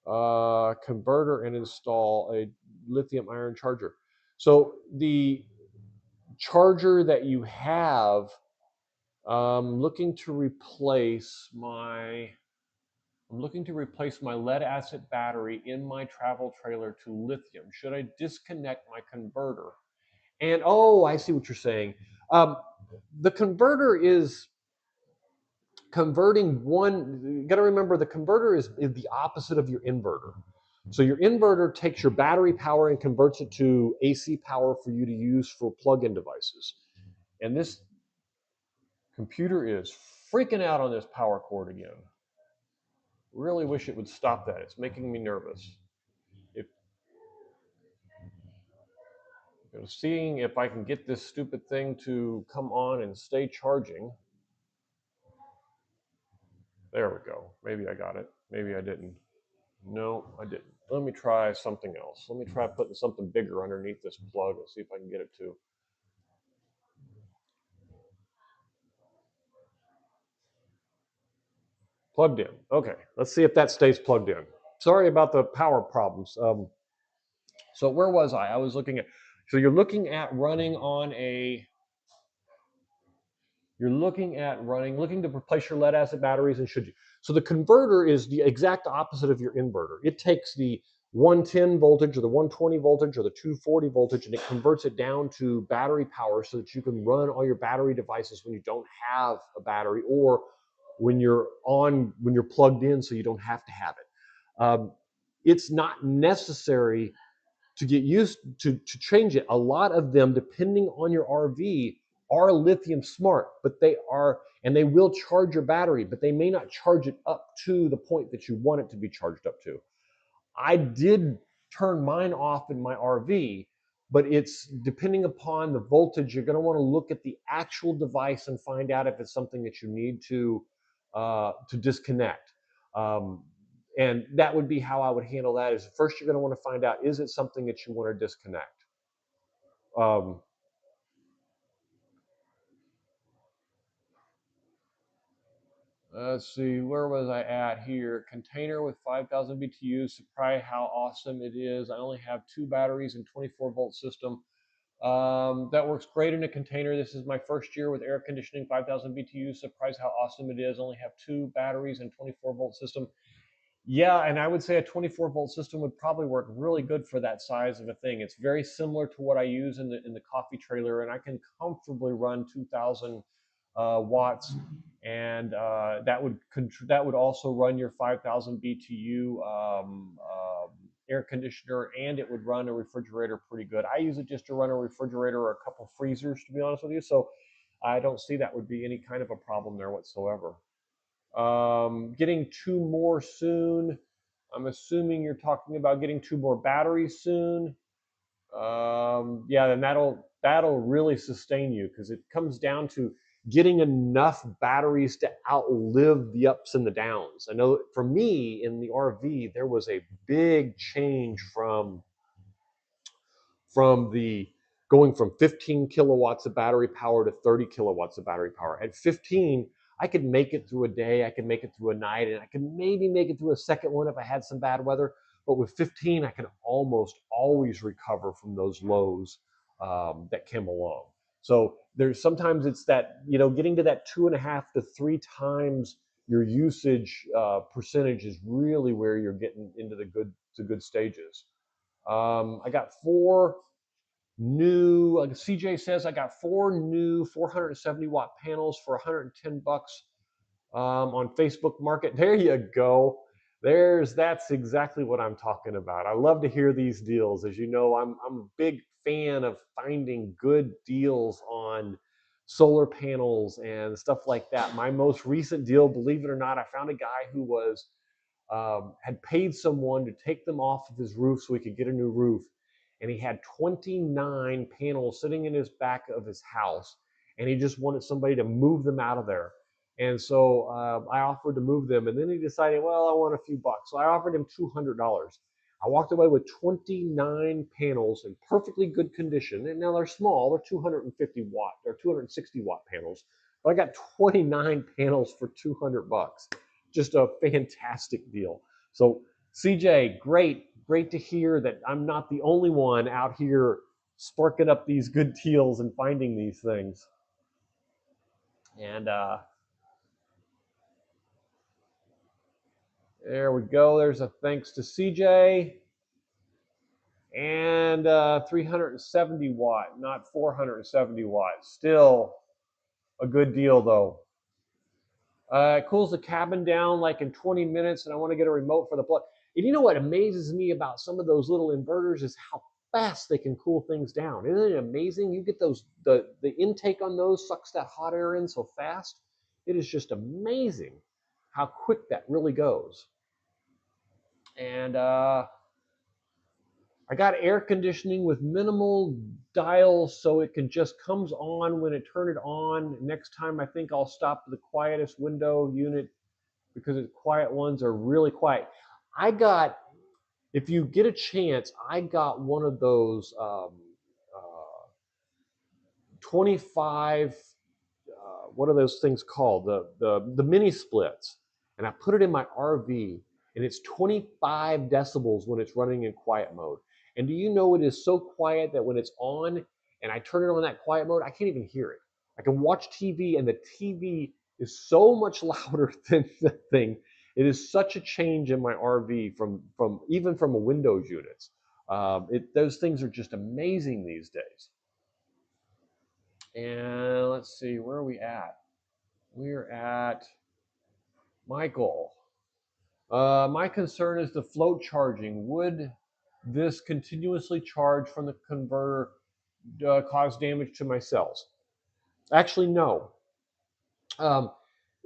Converter and install a lithium ion charger. So the charger that you have, looking to replace my lead acid battery in my travel trailer to lithium. Should I disconnect my converter? And I see what you're saying. The converter is converting one. You got to remember, the converter is the opposite of your inverter. So your inverter takes your battery power and converts it to AC power for you to use for plug-in devices. And this Computer is freaking out on this power cord again. Really wish it would stop that. It's making me nervous. If seeing if I can get this stupid thing to come on and stay charging. There we go. Maybe I got it. Maybe I didn't. No, I didn't. Let me try something else. Let me try putting something bigger underneath this plug and see if I can get it to. Plugged in. Okay, let's see if that stays plugged in. Sorry about the power problems. So where was I? I was looking at, so you're looking at running on a, looking to replace your lead acid batteries, and should you? So the converter is the exact opposite of your inverter. It takes the 110 voltage or the 120 voltage or the 240 voltage and it converts it down to battery power so that you can run all your battery devices when you don't have a battery, or when you're plugged in so you don't have to have it. It's not necessary to get used to change it. A lot of them, depending on your RV, are lithium smart, but they are, and they will charge your battery, but they may not charge it up to the point that you want it to be charged up to. I did turn mine off in my RV, but it's depending upon the voltage. You're going to want to look at the actual device and find out if it's something that you need to disconnect. And that would be how I would handle that. Is first you're going to want to find out, is it something that you want to disconnect? Let's see, where was I at here? Container with 5,000 BTUs. Surprise how awesome it is. I only have 2 batteries and 24-volt system. That works great in a container. This is my first year with air conditioning, 5,000 BTUs. Surprise how awesome it is. Only have 2 batteries and 24-volt system. Yeah, and I would say a 24-volt system would probably work really good for that size of a thing. It's very similar to what I use in the coffee trailer, and I can comfortably run 2,000 watts, and that would also run your 5,000 BTU air conditioner, and it would run a refrigerator pretty good. I use it just to run a refrigerator or a couple freezers, to be honest with you. So I don't see that would be any kind of a problem there whatsoever. Getting 2 more soon. I'm assuming you're talking about getting 2 more batteries soon. Yeah, then that'll really sustain you, because it comes down to getting enough batteries to outlive the ups and the downs. I know for me in the RV, there was a big change from the going from 15 kilowatts of battery power to 30 kilowatts of battery power. At 15, I could make it through a day, I could make it through a night, and I could maybe make it through a second one if I had some bad weather. But with 15, I can almost always recover from those lows that came along. So there's sometimes it's that, getting to that 2.5 to 3 times your usage percentage is really where you're getting into the good stages. I got 4 new, like CJ says, I got 4 new 470 watt panels for 110 bucks on Facebook Market. There you go. That's exactly what I'm talking about. I love to hear these deals. As you know, I'm a big fan of finding good deals on solar panels and stuff like that. My most recent deal, believe it or not, I found a guy who was had paid someone to take them off of his roof so he could get a new roof. And he had 29 panels sitting in his back of his house. And he just wanted somebody to move them out of there. And so I offered to move them. And then he decided, well, I want a few bucks. So I offered him $200. I walked away with 29 panels in perfectly good condition. And now they're small, they're 250 watt, they're 260 watt panels. But I got 29 panels for 200 bucks. Just a fantastic deal. So CJ, great to hear that I'm not the only one out here sparking up these good deals and finding these things. And there we go. There's a thanks to CJ. And 370 watt, not 470 watts. Still a good deal though. It cools the cabin down like in 20 minutes, and I want to get a remote for the plug. And you know what amazes me about some of those little inverters is how fast they can cool things down. Isn't it amazing? You get those, the intake on those sucks that hot air in so fast. It is just amazing how quick that really goes. And I got air conditioning with minimal dials, so it can just comes on when it turn it on. Next time I think I'll stop the quietest window unit because the quiet ones are really quiet. I got, if you get a chance, I got one of those 25, what are those things called? The mini splits. And I put it in my RV, and it's 25 decibels when it's running in quiet mode. And do you know, it is so quiet that when it's on and I turn it on that quiet mode, I can't even hear it. I can watch TV, and the TV is so much louder than the thing. It is such a change in my RV from even from a Windows units. Those things are just amazing these days. And let's see, where are we at? We're at Michael. My concern is the float charging. Would this continuously charge from the converter cause damage to my cells? Actually, no.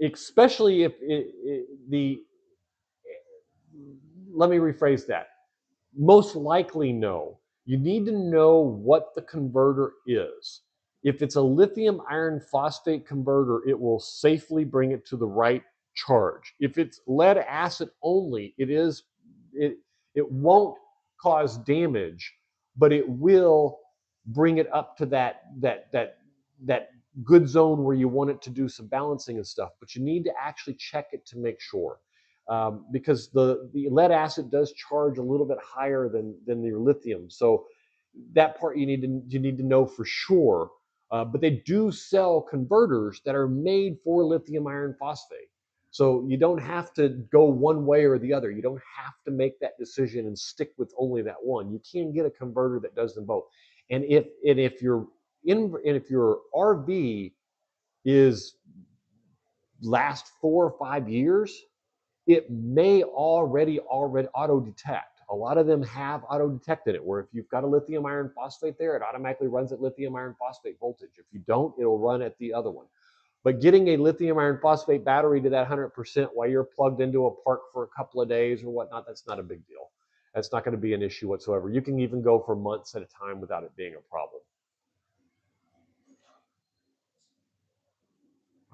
Especially if let me rephrase that. Most likely, no. You need to know what the converter is. If it's a lithium iron phosphate converter, it will safely bring it to the right charge. If it's lead acid only, it won't cause damage, but it will bring it up to that good zone where you want it to do some balancing and stuff. But you need to actually check it to make sure. Because the lead acid does charge a little bit higher than your lithium. So that part you need to know for sure. But they do sell converters that are made for lithium iron phosphate. So you don't have to go one way or the other. You don't have to make that decision and stick with only that one. You can get a converter that does them both. And if your RV is last 4 or 5 years, it may already auto detect. A lot of them have auto detected it, where if you've got a lithium iron phosphate there, it automatically runs at lithium iron phosphate voltage. If you don't, it'll run at the other one. But getting a lithium iron phosphate battery to that 100% while you're plugged into a park for a couple of days or whatnot, that's not a big deal. That's not going to be an issue whatsoever. You can even go for months at a time without it being a problem.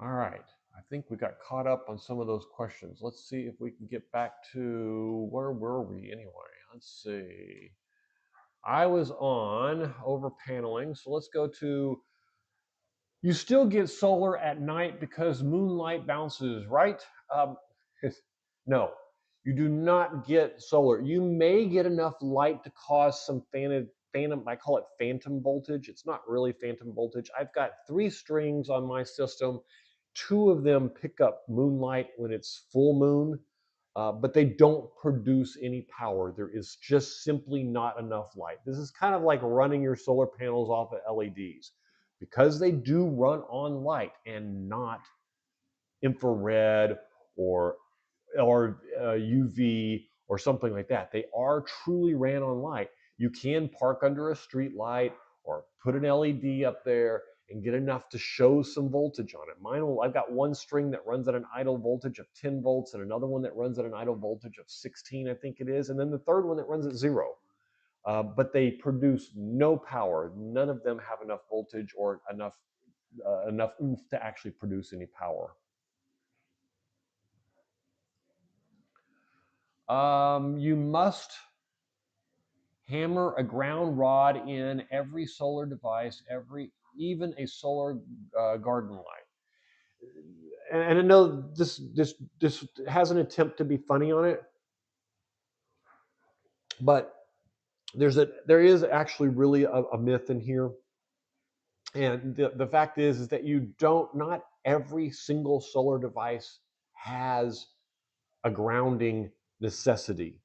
All right. I think we got caught up on some of those questions. Let's see if we can get back to, where were we anyway? Let's see. I was on over paneling. So let's go to, you still get solar at night because moonlight bounces, right? Um, no, you do not get solar. You may get enough light to cause some phantom, I call it phantom voltage. It's not really phantom voltage. I've got 3 strings on my system. 2 of them pick up moonlight when it's full moon, but they don't produce any power. There is just simply not enough light. This is kind of like running your solar panels off of LEDs. Because they do run on light and not infrared or UV or something like that. They are truly ran on light. You can park under a street light or put an LED up there and get enough to show some voltage on it. I've got one string that runs at an idle voltage of 10 volts and another one that runs at an idle voltage of 16, I think it is, and then the third one that runs at 0. But they produce no power. None of them have enough voltage or enough oomph to actually produce any power. You must hammer a ground rod in every solar device, even a solar garden light. And I know this has an attempt to be funny on it, but there is actually really a myth in here. And the fact is that not every single solar device has a grounding necessity.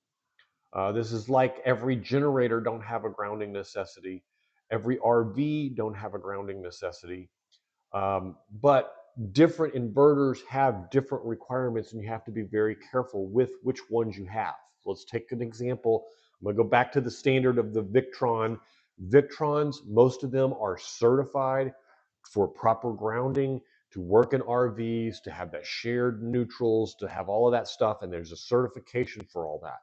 This is like every generator don't have a grounding necessity. Every RV don't have a grounding necessity. But different inverters have different requirements, and you have to be very careful with which ones you have. Let's take an example I'm going to go back to the standard of the Victron. Victrons, most of them are certified for proper grounding, to work in RVs, to have that shared neutrals, to have all of that stuff. And there's a certification for all that.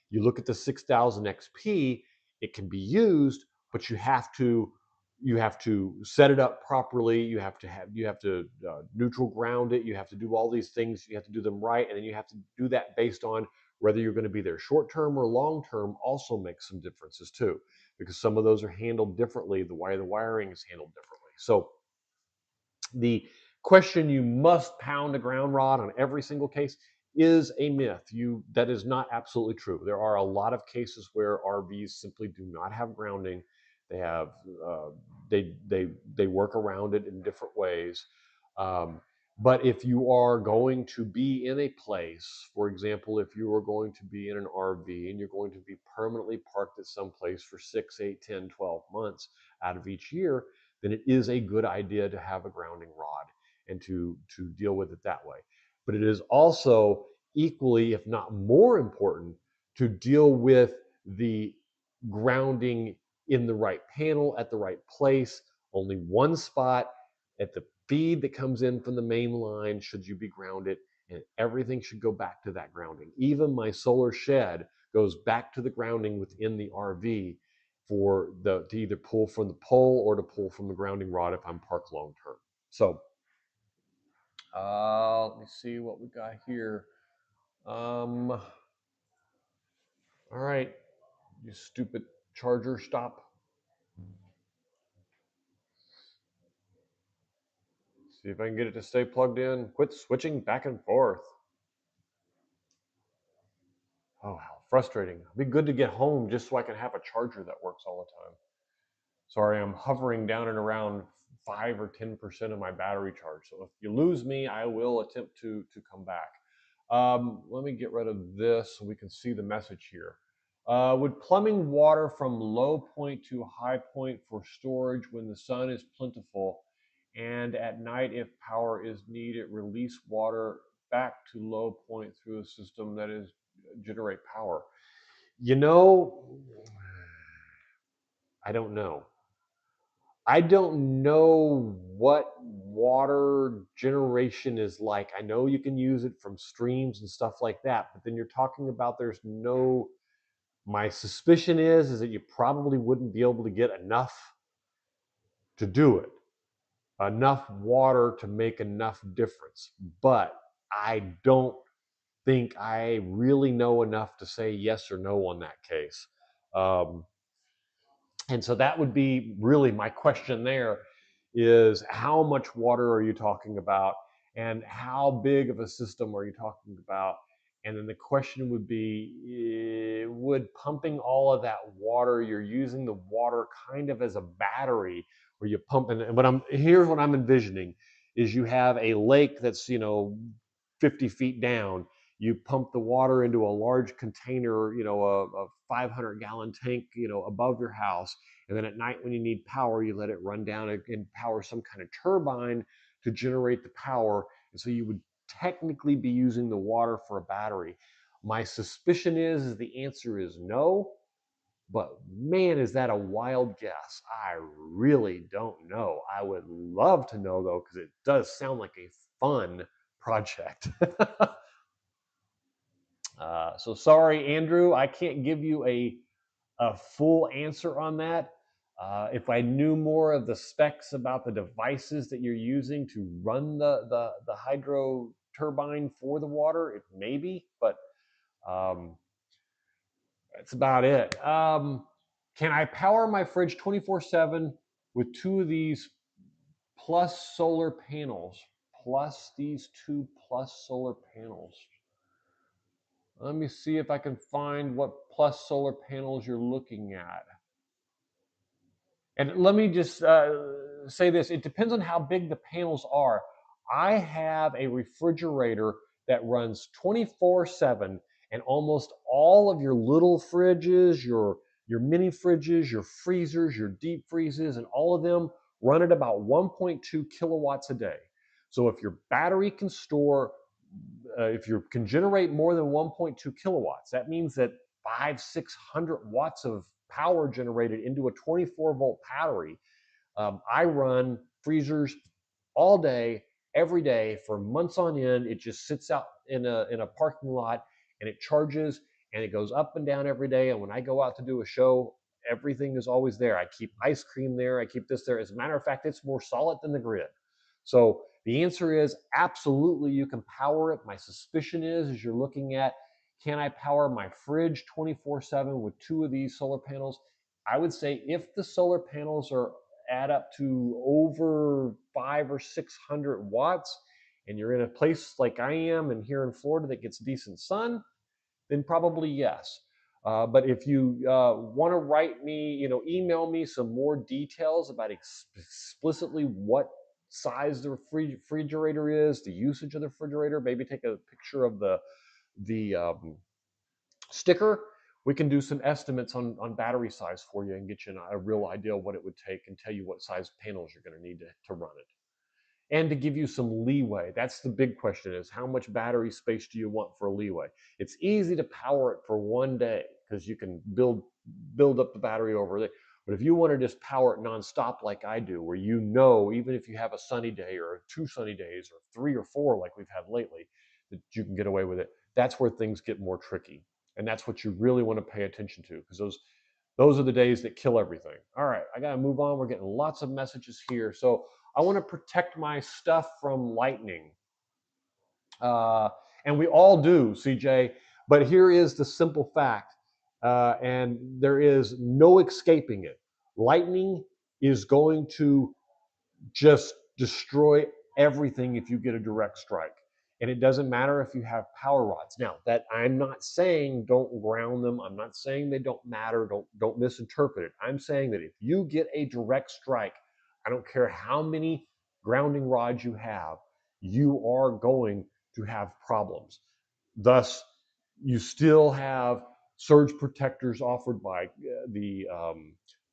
You look at the 6000 XP, it can be used, but you have to set it up properly. You have to neutral ground it. You have to do all these things. You have to do them right, and then you have to do that based on whether you're going to be there short term or long term. Also makes some differences too, because some of those are handled differently. The wiring is handled differently. So the question you must pound a ground rod on every single case is a myth. That is not absolutely true. There are a lot of cases where RVs simply do not have grounding. They have they work around it in different ways. But if you are going to be in a place, for example, if you are going to be in an RV and you're going to be permanently parked at some place for 6, 8, 10, 12 months out of each year, then it is a good idea to have a grounding rod and to deal with it that way. But it is also equally, if not more important, to deal with the grounding in the right panel at the right place. Only one spot at the feed that comes in from the main line should you be grounded, and everything should go back to that grounding. Even my solar shed goes back to the grounding within the RV to either pull from the pole or to pull from the grounding rod if I'm parked long term. So let me see what we got here. All right, you stupid charger, stop. See if I can get it to stay plugged in. Quit switching back and forth. Oh, how frustrating. It'd be good to get home just so I can have a charger that works all the time. Sorry, I'm hovering down and around 5 or 10% of my battery charge. So if you lose me, I will attempt to come back. Let me get rid of this so we can see the message here. Would plumbing water from low point to high point for storage when the sun is plentiful, and at night if power is needed, release water back to low point through a system that is generate power? You know, I don't know. I don't know what water generation is like. I know you can use it from streams and stuff like that, but then you're talking about my suspicion is that you probably wouldn't be able to get enough to do it, enough water to make enough difference. But I don't think I really know enough to say yes or no on that case. And so that would be really my question there, is how much water are you talking about, and how big of a system are you talking about? And then the question would be, would pumping all of that water, you're using the water kind of as a battery where you pump in, and here's what I'm envisioning is you have a lake that's 50 feet down. You pump the water into a large container, a 500-gallon tank, above your house. And then at night when you need power, you let it run down and power some kind of turbine to generate the power. And so you would technically be using the water for a battery. My suspicion is the answer is no, but man, is that a wild guess. I really don't know. I would love to know though, because it does sound like a fun project. So sorry, Andrew, I can't give you a full answer on that. If I knew more of the specs about the devices that you're using to run the hydro turbine for the water, it may be, but that's about it. Can I power my fridge 24/7 with two of these plus solar panels? Plus these two plus solar panels. Let me see if I can find what plus solar panels you're looking at. And let me just say this. It depends on how big the panels are. I have a refrigerator that runs 24/7, and almost all of your little fridges, your mini fridges, your freezers, your deep freezes, and all of them run at about 1.2 kilowatts a day. So if your battery can store, if you can generate more than 1.2 kilowatts, that means that 500-600 watts of power generated into a 24-volt battery. I run freezers all day, every day for months on end. It just sits out in a parking lot and it charges and it goes up and down every day. And when I go out to do a show, everything is always there. I keep ice cream there. I keep this there. As a matter of fact, it's more solid than the grid. So the answer is absolutely you can power it. My suspicion is you're looking at, can I power my fridge 24/7 with 2 of these solar panels? I would say if the solar panels are add up to over 500 or 600 watts, and you're in a place like I am and here in Florida that gets decent sun, then probably yes. But if you want to write me, email me some more details about explicitly what size the refrigerator is, the usage of the refrigerator, maybe take a picture of the sticker, we can do some estimates on battery size for you and get you a real idea of what it would take and tell you what size panels you're going to need to run it. And to give you some leeway. That's the big question, is how much battery space do you want for a leeway? It's easy to power it for one day because you can build up the battery over there. But if you want to just power it nonstop like I do, where even if you have a sunny day or 2 sunny days or 3 or 4 like we've had lately, that you can get away with it, that's where things get more tricky. And that's what you really want to pay attention to, because those are the days that kill everything. All right, I got to move on. We're getting lots of messages here. So I want to protect my stuff from lightning. And we all do, CJ. But here is the simple fact, and there is no escaping it. Lightning is going to just destroy everything if you get a direct strike. And it doesn't matter if you have power rods. Now, that I'm not saying don't ground them. I'm not saying they don't matter. Don't misinterpret it. I'm saying that if you get a direct strike, I don't care how many grounding rods you have, you are going to have problems. Thus, you still have surge protectors offered by the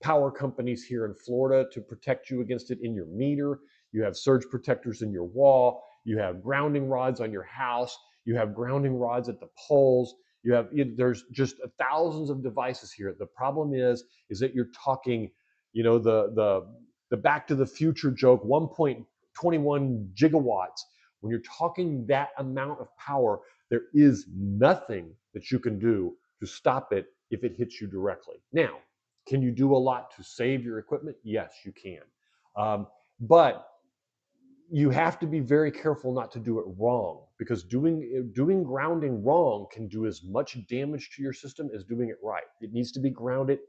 power companies here in Florida to protect you against it in your meter. You have surge protectors in your wall. You have grounding rods on your house. You have grounding rods at the poles. There's just thousands of devices here. The problem is that you're talking, the Back to the Future joke, 1.21 gigawatts. When you're talking that amount of power, there is nothing that you can do to stop it if it hits you directly. Now, can you do a lot to save your equipment? Yes, you can. But you have to be very careful not to do it wrong, because doing grounding wrong can do as much damage to your system as doing it right. It needs to be grounded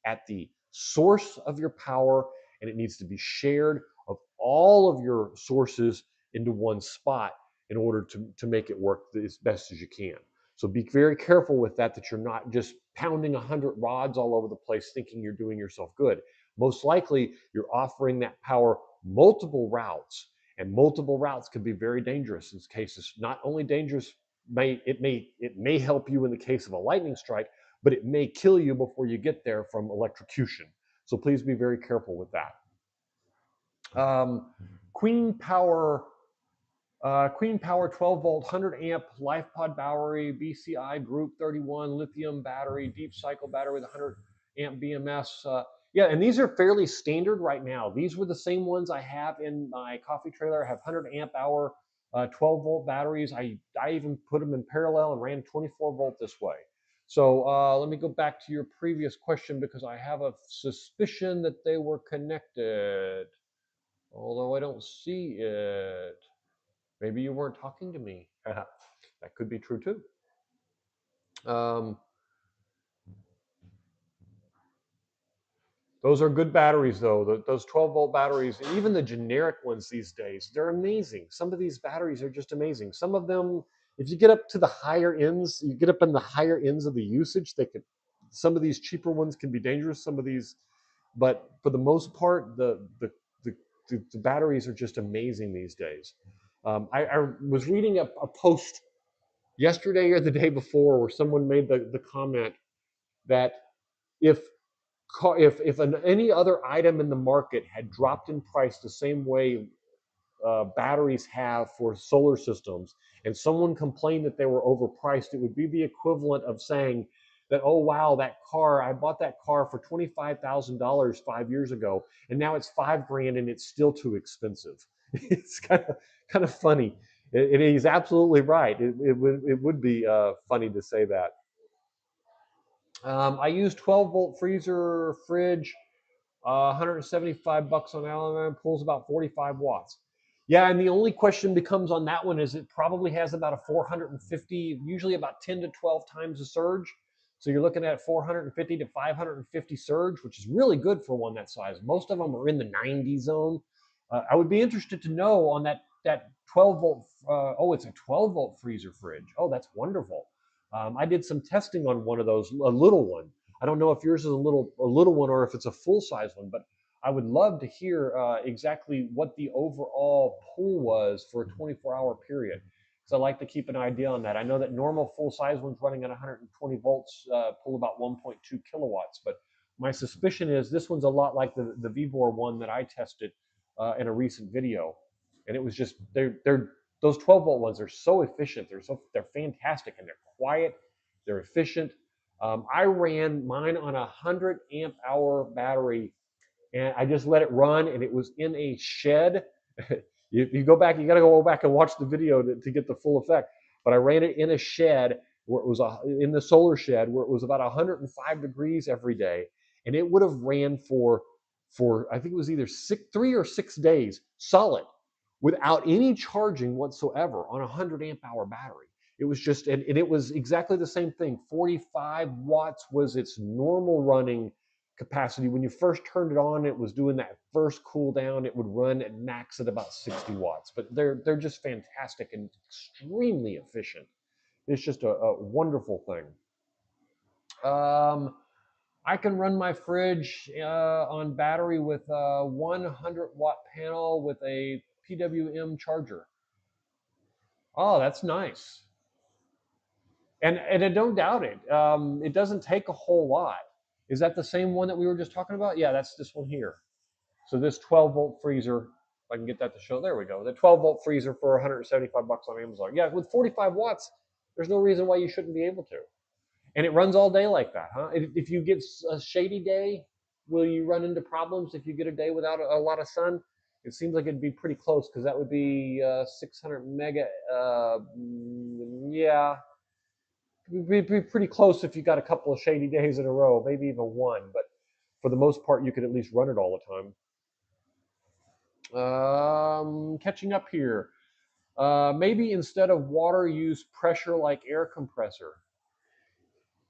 at the source of your power, and it needs to be shared of all of your sources into one spot in order to make it work as best as you can. So be very careful with that you're not just pounding 100 rods all over the place thinking you're doing yourself good. Most likely, you're offering that power multiple routes, and multiple routes can be very dangerous in cases. Not only dangerous, it may help you in the case of a lightning strike, but it may kill you before you get there from electrocution. So please be very careful with that. Queen Power 12-volt, 100-amp LifePod battery, BCI Group 31 lithium battery, deep cycle battery with 100-amp BMS. Yeah, and these are fairly standard right now. These were the same ones I have in my coffee trailer. I have 100-amp-hour 12-volt batteries. I even put them in parallel and ran 24-volt this way. So let me go back to your previous question, because I have a suspicion that they were connected, although I don't see it. Maybe you weren't talking to me. That could be true too. Those are good batteries, though. Those 12-volt batteries, and even the generic ones these days, they're amazing. Some of these batteries are just amazing. Some of them, if you get up to the higher ends, you get up in the higher ends of the usage, some of these cheaper ones can be dangerous. Some of these, but for the most part, the batteries are just amazing these days. I was reading a post yesterday or the day before where someone made the comment that if any other item in the market had dropped in price the same way batteries have for solar systems, and someone complained that they were overpriced, it would be the equivalent of saying that, oh wow, that car, I bought that car for $25,000 5 years ago, and now it's $5 grand and it's still too expensive. It's kind of funny. He's absolutely right. It would be funny to say that. I use 12-volt freezer fridge, 175 bucks on Amazon, pulls about 45 watts. Yeah, and the only question becomes on that one is it probably has about a 450, usually about 10 to 12 times the surge. So you're looking at 450 to 550 surge, which is really good for one that size. Most of them are in the 90 zone. I would be interested to know on that 12 volt. Oh, it's a 12 volt freezer fridge. Oh, that's wonderful. I did some testing on one of those, a little one. I don't know if yours is a little one or if it's a full size one, but I would love to hear exactly what the overall pull was for a 24-hour period. So I like to keep an idea on that. I know that normal full size ones running at 120 volts pull about 1.2 kilowatts, but my suspicion is this one's a lot like the Vibor one that I tested in a recent video, and it was just they're those 12 volt ones are so efficient. They're fantastic, and they're quiet. They're efficient. I ran mine on a 100 amp hour battery, and I just let it run, and it was in a shed. You go back, you got to go back and watch the video to get the full effect. But I ran it in a shed where it was in the solar shed where it was about 105 degrees every day, and it would have ran for I think it was either 3 or 6 days solid without any charging whatsoever on a 100 amp hour battery. It was just, and it was exactly the same thing. 45 watts was its normal running capacity. When you first turned it on, it was doing that first cool down. It would run at max at about 60 watts, but they're just fantastic and extremely efficient. It's just a wonderful thing. I can run my fridge on battery with a 100-watt panel with a PWM charger. Oh, that's nice. And I don't doubt it. It doesn't take a whole lot. Is that the same one that we were just talking about? Yeah, that's this one here. So this 12-volt freezer, if I can get that to show, there we go. The 12-volt freezer for 175 bucks on Amazon. Yeah, with 45 watts, there's no reason why you shouldn't be able to. And it runs all day like that, huh? If you get a shady day, will you run into problems if you get a day without a lot of sun? It seems like it'd be pretty close because that would be 600 mega. Yeah, it'd be pretty close if you got a couple of shady days in a row, maybe even one. But for the most part, you could at least run it all the time. Catching up here. Maybe instead of water, use pressure like air compressor.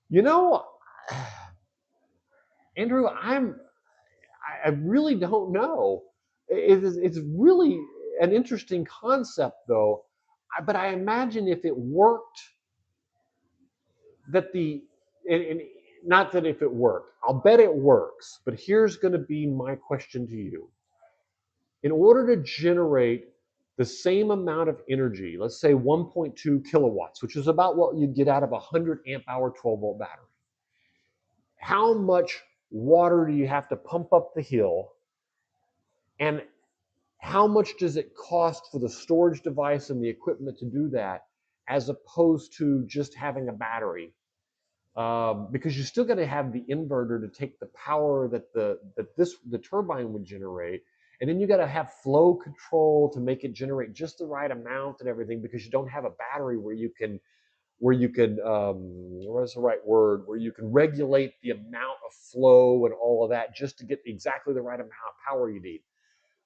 You know, Andrew, I really don't know. It's really an interesting concept, though. But I imagine if it worked, that and not that if it worked, I'll bet it works. But here's going to be my question to you: in order to generate the same amount of energy, let's say 1.2 kilowatts, which is about what you'd get out of a 100 amp hour 12-volt battery, how much water do you have to pump up the hill, and how much does it cost for the storage device and the equipment to do that, as opposed to just having a battery? Because you're still going to have the inverter to take the power that the turbine would generate, and then you got to have flow control to make it generate just the right amount and everything, because you don't have a battery where you can what's the right word, where you can regulate the amount of flow and all of that just to get exactly the right amount of power you need.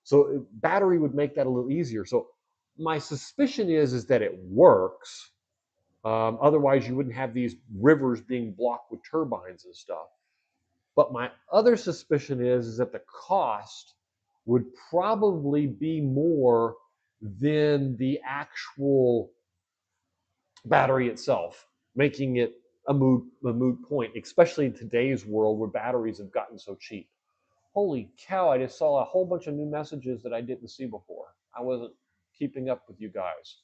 So battery would make that a little easier. So my suspicion is that it works. Otherwise, you wouldn't have these rivers being blocked with turbines and stuff. But my other suspicion is that the cost would probably be more than the actual battery itself, making it a moot point, especially in today's world where batteries have gotten so cheap. Holy cow, I just saw a whole bunch of new messages that I didn't see before. I wasn't keeping up with you guys.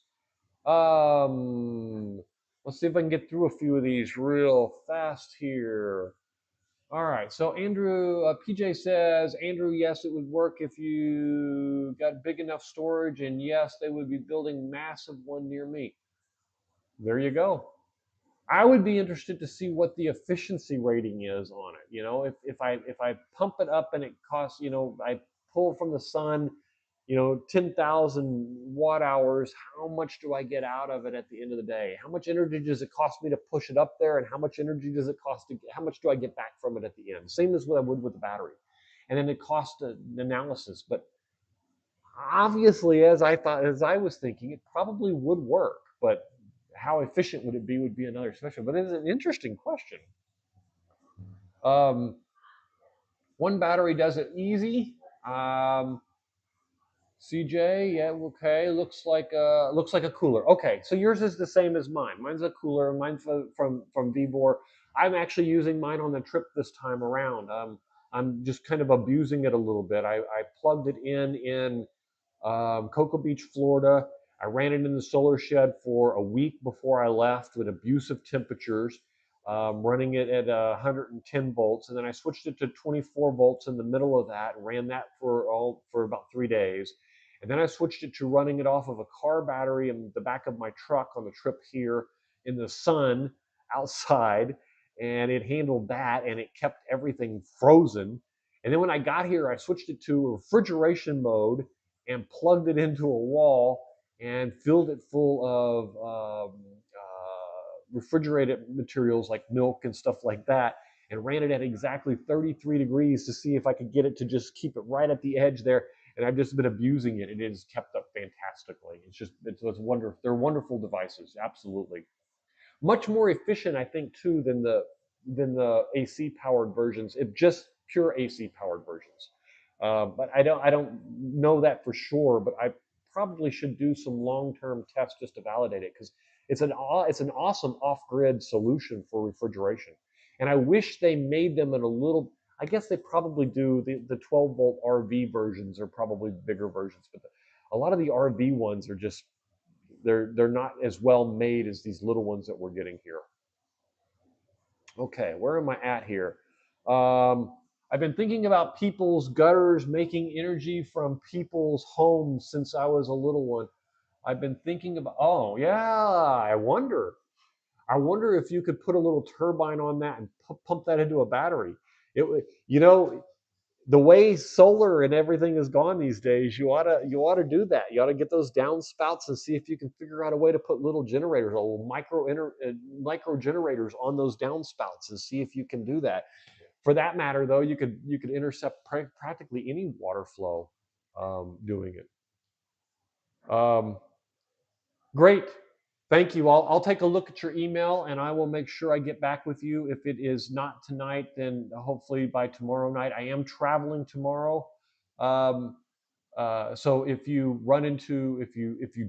Let's see if I can get through a few of these real fast here. All right, so Andrew, PJ says, Andrew, yes, it would work if you got big enough storage, and yes, they would be building massive one near me. There you go. I would be interested to see what the efficiency rating is on it. You know, if I pump it up and it costs, you know, I pull from the sun, you know, 10,000 watt hours, how much do I get out of it at the end of the day? How much energy does it cost me to push it up there, and how much energy does it cost to how much do I get back from it at the end? Same as what I would with the battery. And then it costs an analysis. But obviously, as I was thinking, it probably would work, but how efficient would be another question. But it's an interesting question. Um, one battery does it easy. CJ, yeah, okay. Looks like a cooler. Okay, so yours is the same as mine. Mine's a cooler. Mine's from Vibor. I'm actually using mine on the trip this time around. I'm just kind of abusing it a little bit. I plugged it in Cocoa Beach, Florida. I ran it in the solar shed for a week before I left with abusive temperatures, running it at 110 volts, and then I switched it to 24 volts in the middle of that, and ran that for about 3 days, and then I switched it to running it off of a car battery in the back of my truck on the trip here in the sun outside, and it handled that, and it kept everything frozen. And then when I got here, I switched it to refrigeration mode and plugged it into a wall and filled it full of refrigerated materials like milk and stuff like that, and ran it at exactly 33 degrees to see if I could get it to just keep it right at the edge there. And I've just been abusing it. It has kept up fantastically. It's wonderful. They're wonderful devices, absolutely. Much more efficient, I think, too, than the AC powered versions. If just pure AC powered versions. But I don't know that for sure. But I probably should do some long term tests just to validate it, because it's an awesome off grid solution for refrigeration. And I wish they made them in a little. I guess they probably do. The 12-volt RV versions are probably bigger versions, but a lot of the RV ones are just they're not as well made as these little ones that we're getting here. Okay, where am I at here? I've been thinking about people's gutters making energy from people's homes since I was a little one. I've been thinking about, oh yeah, I wonder if you could put a little turbine on that and pump that into a battery. It would, you know, the way solar and everything is gone these days, you ought to do that. You ought to get those downspouts and see if you can figure out a way to put little generators, little micro generators on those downspouts, and see if you can do that. For that matter, though, you could intercept practically any water flow doing it. Great. Thank you. I'll take a look at your email, and I will make sure I get back with you. If it is not tonight, then hopefully by tomorrow night. I am traveling tomorrow. Um, so if you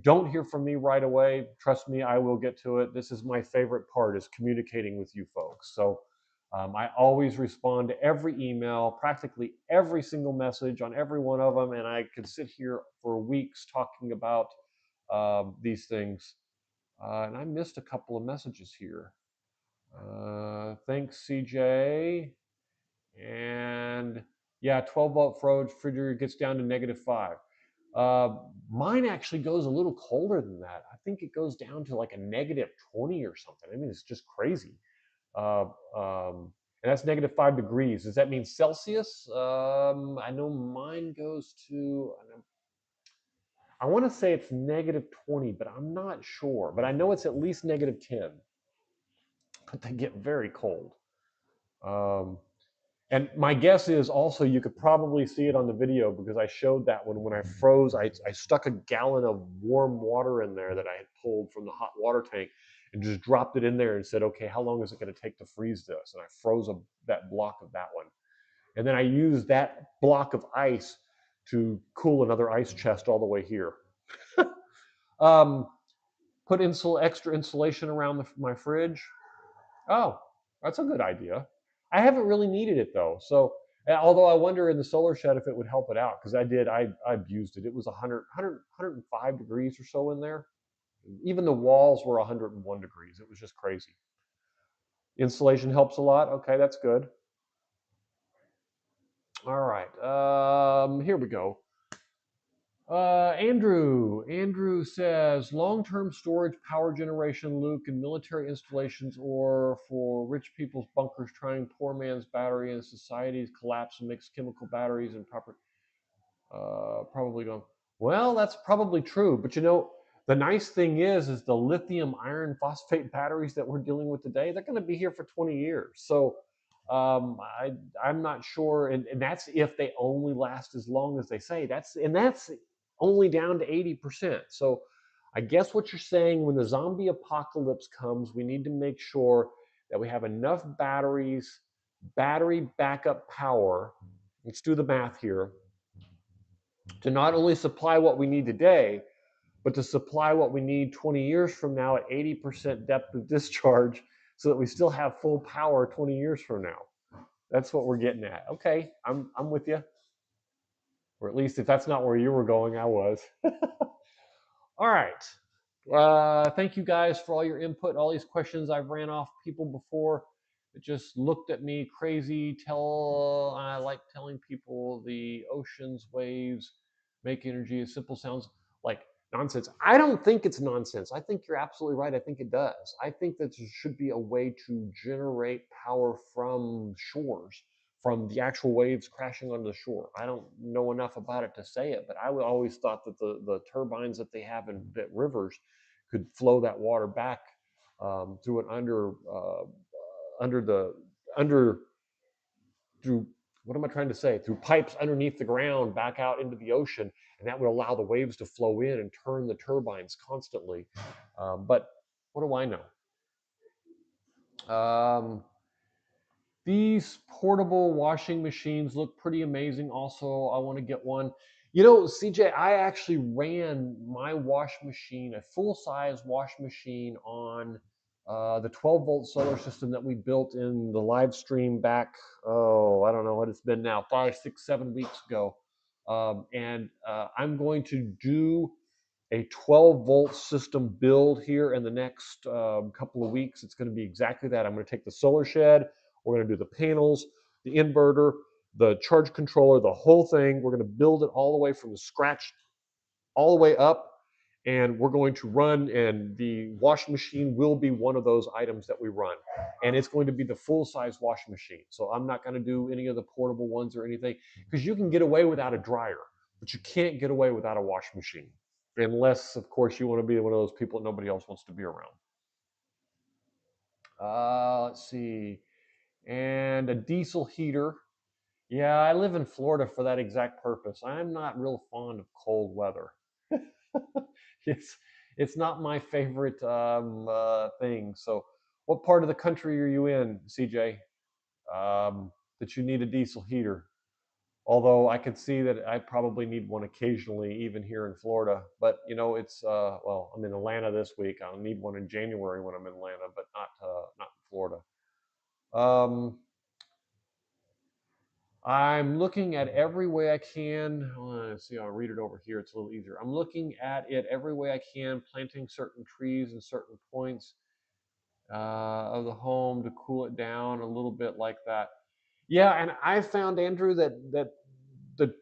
don't hear from me right away, trust me, I will get to it. This is my favorite part, is communicating with you folks. So I always respond to every email, practically every single message on every one of them, and I could sit here for weeks talking about these things. And I missed a couple of messages here. Thanks, CJ. And yeah, 12-volt refrigerator gets down to -5. Mine actually goes a little colder than that. I think it goes down to like a -20 or something. I mean, it's just crazy. Uh, and that's -5 degrees. Does that mean Celsius? I know mine goes to, I want to say it's -20, but I'm not sure. But I know it's at least -10. But they get very cold. Um, And my guess is also you could probably see it on the video, because I showed that one when I froze. I stuck a gallon of warm water in there that I had pulled from the hot water tank and just dropped it in there and said, okay, how long is it going to take to freeze this? And I froze that block of that one. And then I used that block of ice to cool another ice chest all the way here. um, put extra insulation around my fridge. Oh, that's a good idea. I haven't really needed it though. So, although I wonder in the solar shed if it would help it out, because I abused it. It was 105 degrees or so in there. Even the walls were 101 degrees. It was just crazy. Insulation helps a lot. Okay, that's good. All right, here we go. Andrew says long-term storage, power generation, Luke, and military installations, or for rich people's bunkers, trying poor man's battery and society's collapse and mix chemical batteries and proper. Probably going. Well, that's probably true, but you know, the nice thing is the lithium iron phosphate batteries that we're dealing with today. They're going to be here for 20 years. So I'm not sure, and that's if they only last as long as they say. That's only down to 80%. So I guess what you're saying, when the zombie apocalypse comes, we need to make sure that we have enough batteries, battery backup power. Let's do the math here, to not only supply what we need today, but to supply what we need 20 years from now at 80% depth of discharge, so that we still have full power 20 years from now. That's what we're getting at. Okay, I'm with you. Or at least if that's not where you were going, I was. All right. Thank you guys for all your input, all these questions. I've ran off people before that just looked at me crazy. I like telling people the oceans, waves make energy. As simple sounds like nonsense. I don't think it's nonsense. I think you're absolutely right. I think it does. I think that there should be a way to generate power from shores, from the actual waves crashing onto the shore. I don't know enough about it to say it, but I always thought that the turbines that they have in rivers could flow that water back through an under through, what am I trying to say? Through pipes underneath the ground back out into the ocean, and that would allow the waves to flow in and turn the turbines constantly. But what do I know? These portable washing machines look pretty amazing. Also, I want to get one. You know, CJ, I actually ran my wash machine, a full-size wash machine, on the 12-volt solar system that we built in the Livestream back, oh, I don't know what it's been now, 5, 6, 7 weeks ago. And I'm going to do a 12-volt system build here in the next couple of weeks. It's going to be exactly that. I'm going to take the solar shed, we're going to do the panels, the inverter, the charge controller, the whole thing. We're going to build it all the way from scratch, all the way up, and we're going to run, and the wash machine will be one of those items that we run. And it's going to be the full-size wash machine. So I'm not going to do any of the portable ones or anything, because you can get away without a dryer, but you can't get away without a wash machine. Unless, of course, you want to be one of those people that nobody else wants to be around. Let's see. And a diesel heater. Yeah, I live in Florida for that exact purpose. I'm not real fond of cold weather. it's it's not my favorite thing. So, what part of the country are you in, CJ? That you need a diesel heater? Although I could see that I probably need one occasionally, even here in Florida. But you know, it's well, I'm in Atlanta this week. I'll need one in January when I'm in Atlanta, but not in Florida. Um, I'm looking at every way I can. Let's see, I'll read it over here. It's a little easier. I'm looking at it every way I can, planting certain trees in certain points of the home to cool it down a little bit like that. Yeah, and I found, Andrew, that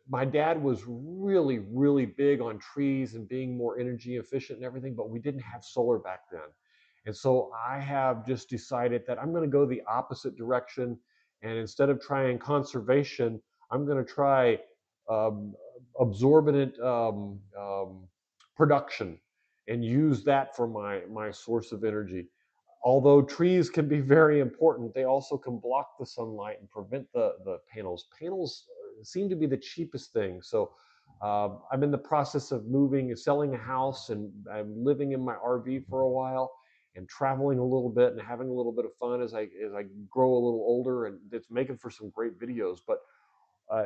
my dad was really, really big on trees and being more energy efficient and everything, but we didn't have solar back then. And so I have just decided that I'm going to go the opposite direction. And instead of trying conservation, I'm going to try um, absorbent production and use that for my source of energy. Although trees can be very important, they also can block the sunlight and prevent the panels. Panels seem to be the cheapest thing. So I'm in the process of moving and selling a house, and I'm living in my RV for a while and traveling a little bit and having a little bit of fun as I grow a little older, and it's making for some great videos. But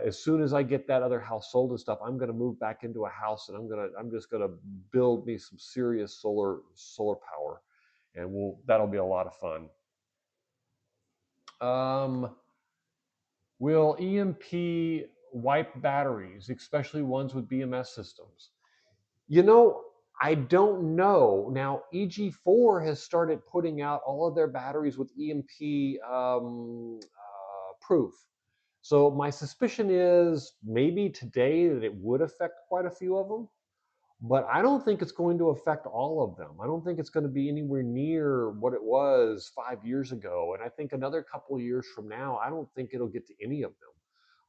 as soon as I get that other house sold and stuff, I'm going to move back into a house, and I'm just going to build me some serious solar power, and that'll be a lot of fun. Will EMP wipe batteries, especially ones with BMS systems? You know, I don't know. Now, EG4 has started putting out all of their batteries with EMP proof. So my suspicion is maybe today that it would affect quite a few of them. but I don't think it's going to affect all of them. I don't think it's going to be anywhere near what it was 5 years ago. And I think another couple of years from now, I don't think it'll get to any of them.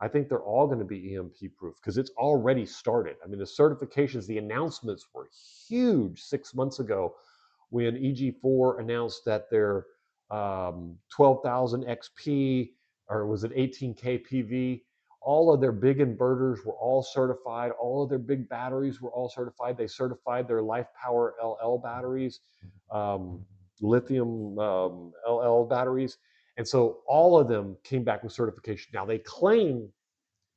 I think they're all going to be EMP proof because it's already started. I mean, the certifications, the announcements were huge 6 months ago when EG4 announced that their 12,000 XP, or was it 18K PV, all of their big inverters were all certified. All of their big batteries were all certified. They certified their Life Power LL batteries, lithium LL batteries. And so all of them came back with certification. Now they claim,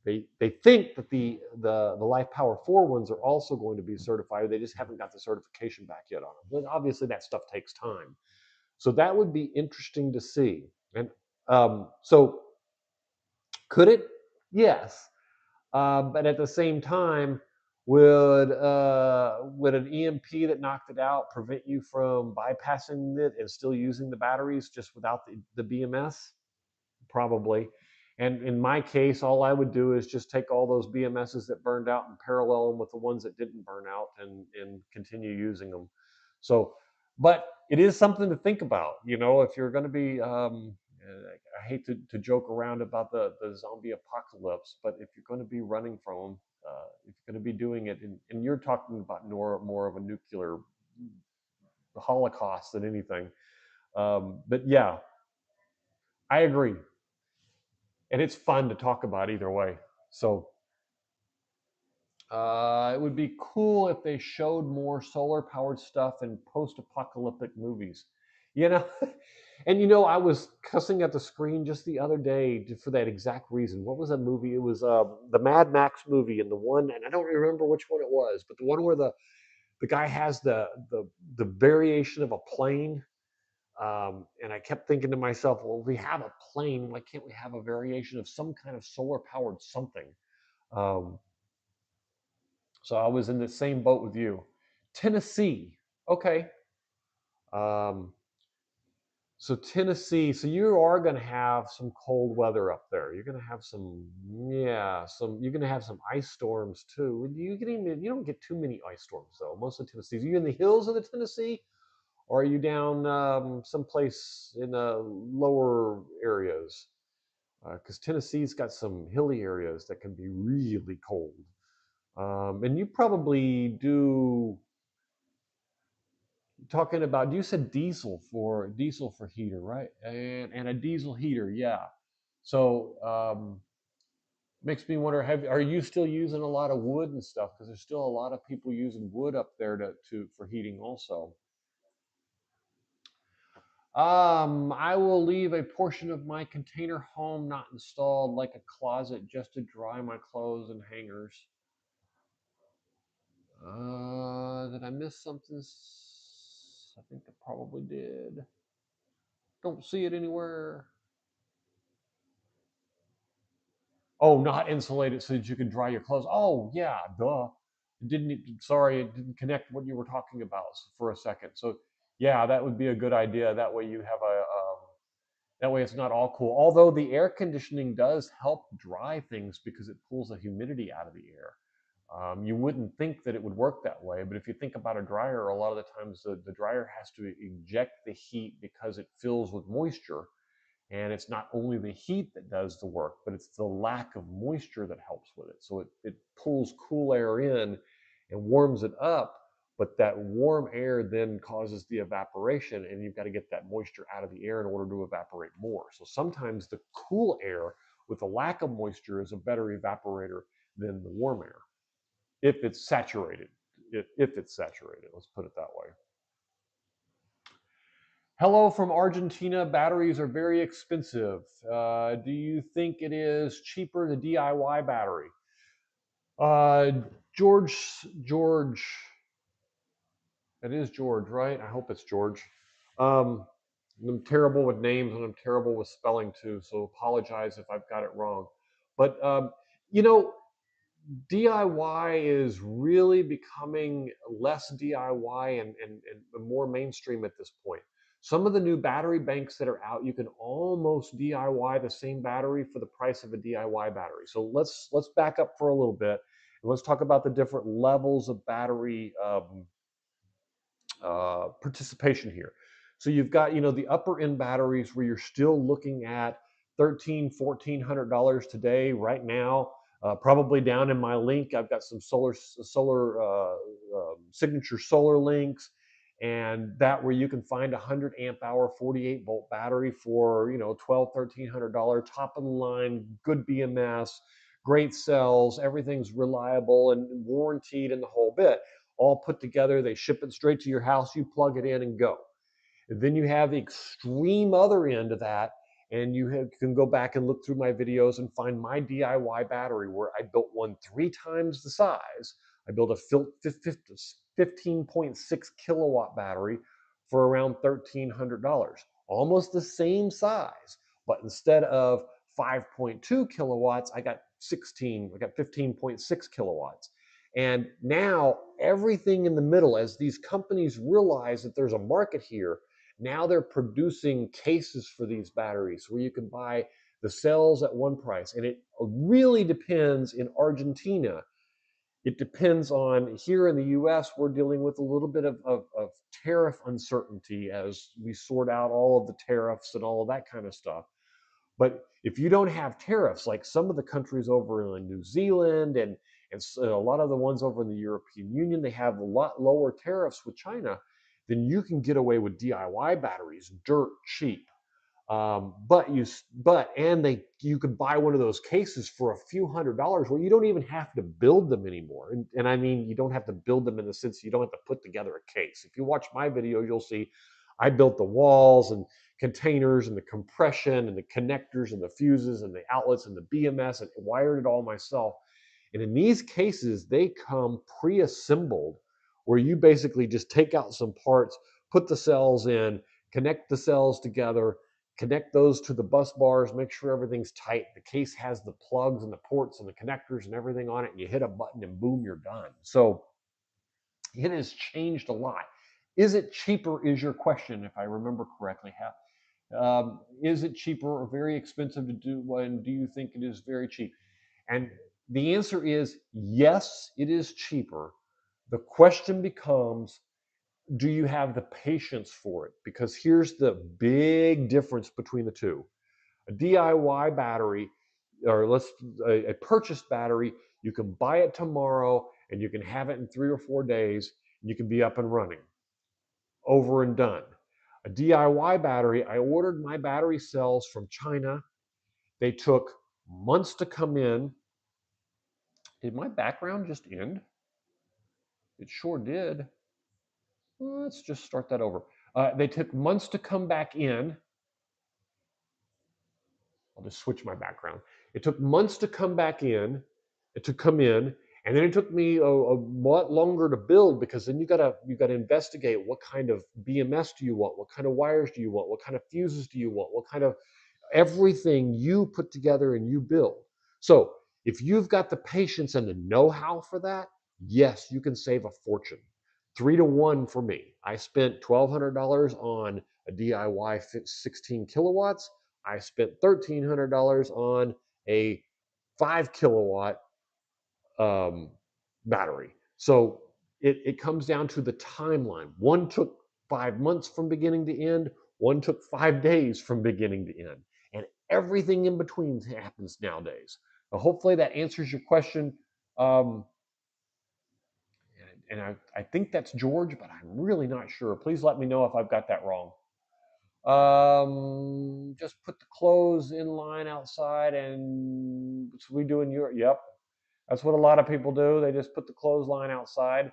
they think that the Life Power 4 ones are also going to be certified. They just haven't got the certification back yet on them. But obviously that stuff takes time. So that would be interesting to see. And so could it? Yes. But at the same time, would an EMP that knocked it out prevent you from bypassing it and still using the batteries just without the BMS? Probably. And in my case, all I would do is just take all those BMSs that burned out and parallel them with the ones that didn't burn out and continue using them. So, but it is something to think about. You know, if you're going to be, I hate to joke around about the zombie apocalypse, but if you're going to be running from them, if you're going to be doing it, and you're talking about more of a nuclear holocaust than anything. But yeah, I agree. And it's fun to talk about either way. So it would be cool if they showed more solar powered stuff in post apocalyptic movies, you know. And you know, I was cussing at the screen just the other day for that exact reason. What was that movie? It was the Mad Max movie, and the one, and I don't remember which one it was, but the one where the guy has the variation of a plane. And I kept thinking to myself, well, if we have a plane, why can't we have a variation of some kind of solar powered something? Um, so I was in the same boat with you. Tennessee. Okay. Um, so Tennessee, so you are going to have some cold weather up there. You're going to have some, yeah, you're going to have some ice storms too. You don't get too many ice storms though. Most of Tennessee. Are you in the hills of the Tennessee, or are you down someplace in the lower areas? Because Tennessee's got some hilly areas that can be really cold. And you probably do, talking about, you said diesel for heater, right? And a diesel heater, yeah. So makes me wonder, are you still using a lot of wood and stuff? Because there's still a lot of people using wood up there to for heating also. I will leave a portion of my container home not installed, like a closet, just to dry my clothes and hangers. Did I miss something? I think I probably did. Don't see it anywhere. Oh, not insulated so that you can dry your clothes. Oh, yeah, duh. Sorry, it didn't connect what you were talking about for a second. So, yeah, that would be a good idea. That way you have that way it's not all cool. Although the air conditioning does help dry things because it pulls the humidity out of the air. You wouldn't think that it would work that way, but if you think about a dryer, a lot of the times the dryer has to inject the heat because it fills with moisture. And it's not only the heat that does the work, but it's the lack of moisture that helps with it. So it pulls cool air in and warms it up, but that warm air then causes the evaporation, and you've got to get that moisture out of the air in order to evaporate more. So sometimes the cool air with a lack of moisture is a better evaporator than the warm air if it's saturated. If it's saturated, let's put it that way. Hello from Argentina. Batteries are very expensive. Do you think it is cheaper to DIY battery? Uh, George, it is George, right? I hope it's George. Um, I'm terrible with names and I'm terrible with spelling too, so apologize if I've got it wrong. But you know, DIY is really becoming less DIY and more mainstream at this point. Some of the new battery banks that are out, you can almost DIY the same battery for the price of a DIY battery. So let's back up for a little bit And let's talk about the different levels of battery participation here. So you've got, the upper end batteries where you're still looking at $1,300, $1,400 today, right now. Probably down in my link, I've got some solar signature solar links, and that where you can find a 100 amp hour 48 volt battery for $1,200, $1,300, top of the line, good BMS, great cells, everything's reliable and warranted and the whole bit, all put together. They ship it straight to your house. You plug it in and go. And then you have the extreme other end of that, and can go back and look through my videos and find my DIY battery where I built one 3 times the size. I built a 15.6 kilowatt battery for around $1,300, almost the same size, but instead of 5.2 kilowatts, I got 15.6 kilowatts. And now everything in the middle, as these companies realize that there's a market here, now they're producing cases for these batteries where you can buy the cells at one price. And it really depends in Argentina. It depends on here in the US, we're dealing with a little bit of tariff uncertainty as we sort out all of the tariffs and all of that kind of stuff. But if you don't have tariffs, like some of the countries over in New Zealand and a lot of the ones over in the European Union, they have a lot lower tariffs with China, then you can get away with DIY batteries dirt cheap. But you could buy one of those cases for a few $100s where you don't even have to build them anymore. And I mean, you don't have to build them in the sense you don't have to put together a case. If you watch my video, you'll see I built the walls and containers and the compression and the connectors and the fuses and the outlets and the BMS and wired it all myself. And in these cases, they come pre-assembled where you basically just take out some parts, put the cells in, connect the cells together, connect those to the bus bars, make sure everything's tight. The case has the plugs and the ports and the connectors and everything on it, and you hit a button and boom, you're done. So it has changed a lot. Is it cheaper is your question, if I remember correctly. Is it cheaper or very expensive to do, and do you think it is very cheap? And the answer is yes, it is cheaper. The question becomes, do you have the patience for it? Because here's the big difference between the two. A DIY battery, or a purchased battery, you can buy it tomorrow and you can have it in 3 or 4 days. And you can be up and running, over and done. A DIY battery, I ordered my battery cells from China. They took months to come in. Did my background just end? It sure did. Well, let's just start that over. They took months to come back in. I'll just switch my background. It took months to come back in, to come in, and then it took me a lot longer to build, because then you gotta investigate what kind of BMS do you want, what kind of wires do you want, what kind of fuses do you want, what kind of everything you put together and you build. So if you've got the patience and the know-how for that, yes, you can save a fortune. 3 to 1 for me. I spent $1,200 on a DIY 16 kilowatts. I spent $1,300 on a 5 kilowatt battery. So it comes down to the timeline. One took 5 months from beginning to end. One took 5 days from beginning to end. And everything in between happens nowadays. Now, hopefully that answers your question. And I think that's George, but I'm really not sure. Please let me know if I've got that wrong. Just put the clothes in line outside, and so we do in Europe. Yep, that's what a lot of people do. They just put the clothesline outside.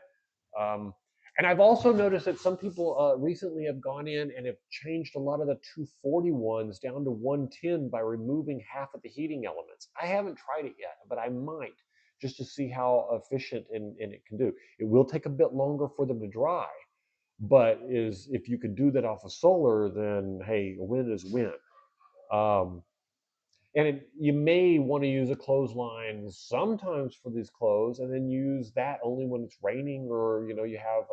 Um, and I've also noticed that some people recently have gone in and have changed a lot of the 240 ones down to 110 by removing half of the heating elements. I haven't tried it yet, but I might, just to see how efficient and it can do. It will take a bit longer for them to dry, but if you could do that off of solar, then hey, a win is win. Um, and you may want to use a clothesline sometimes for these clothes, and then use that only when it's raining, or you have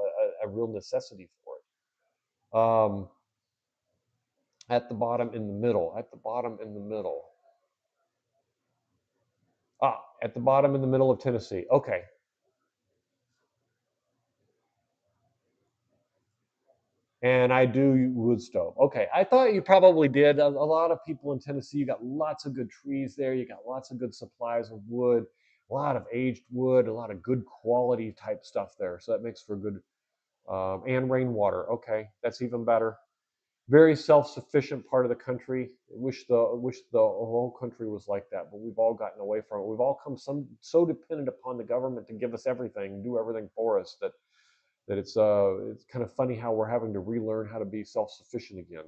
a real necessity for it. At the bottom in the middle. At the bottom in the middle of Tennessee. Okay. And I do wood stove. Okay, I thought you probably did. A lot of people in Tennessee, you got lots of good trees there. You got lots of good supplies of wood, a lot of aged wood, a lot of good quality type stuff there. So that makes for good, and rainwater. Okay, that's even better. Very self-sufficient part of the country. Wish the whole country was like that, but we've all gotten away from it. We've all come so dependent upon the government to give us everything, do everything for us, that it's kind of funny how we're having to relearn how to be self-sufficient again.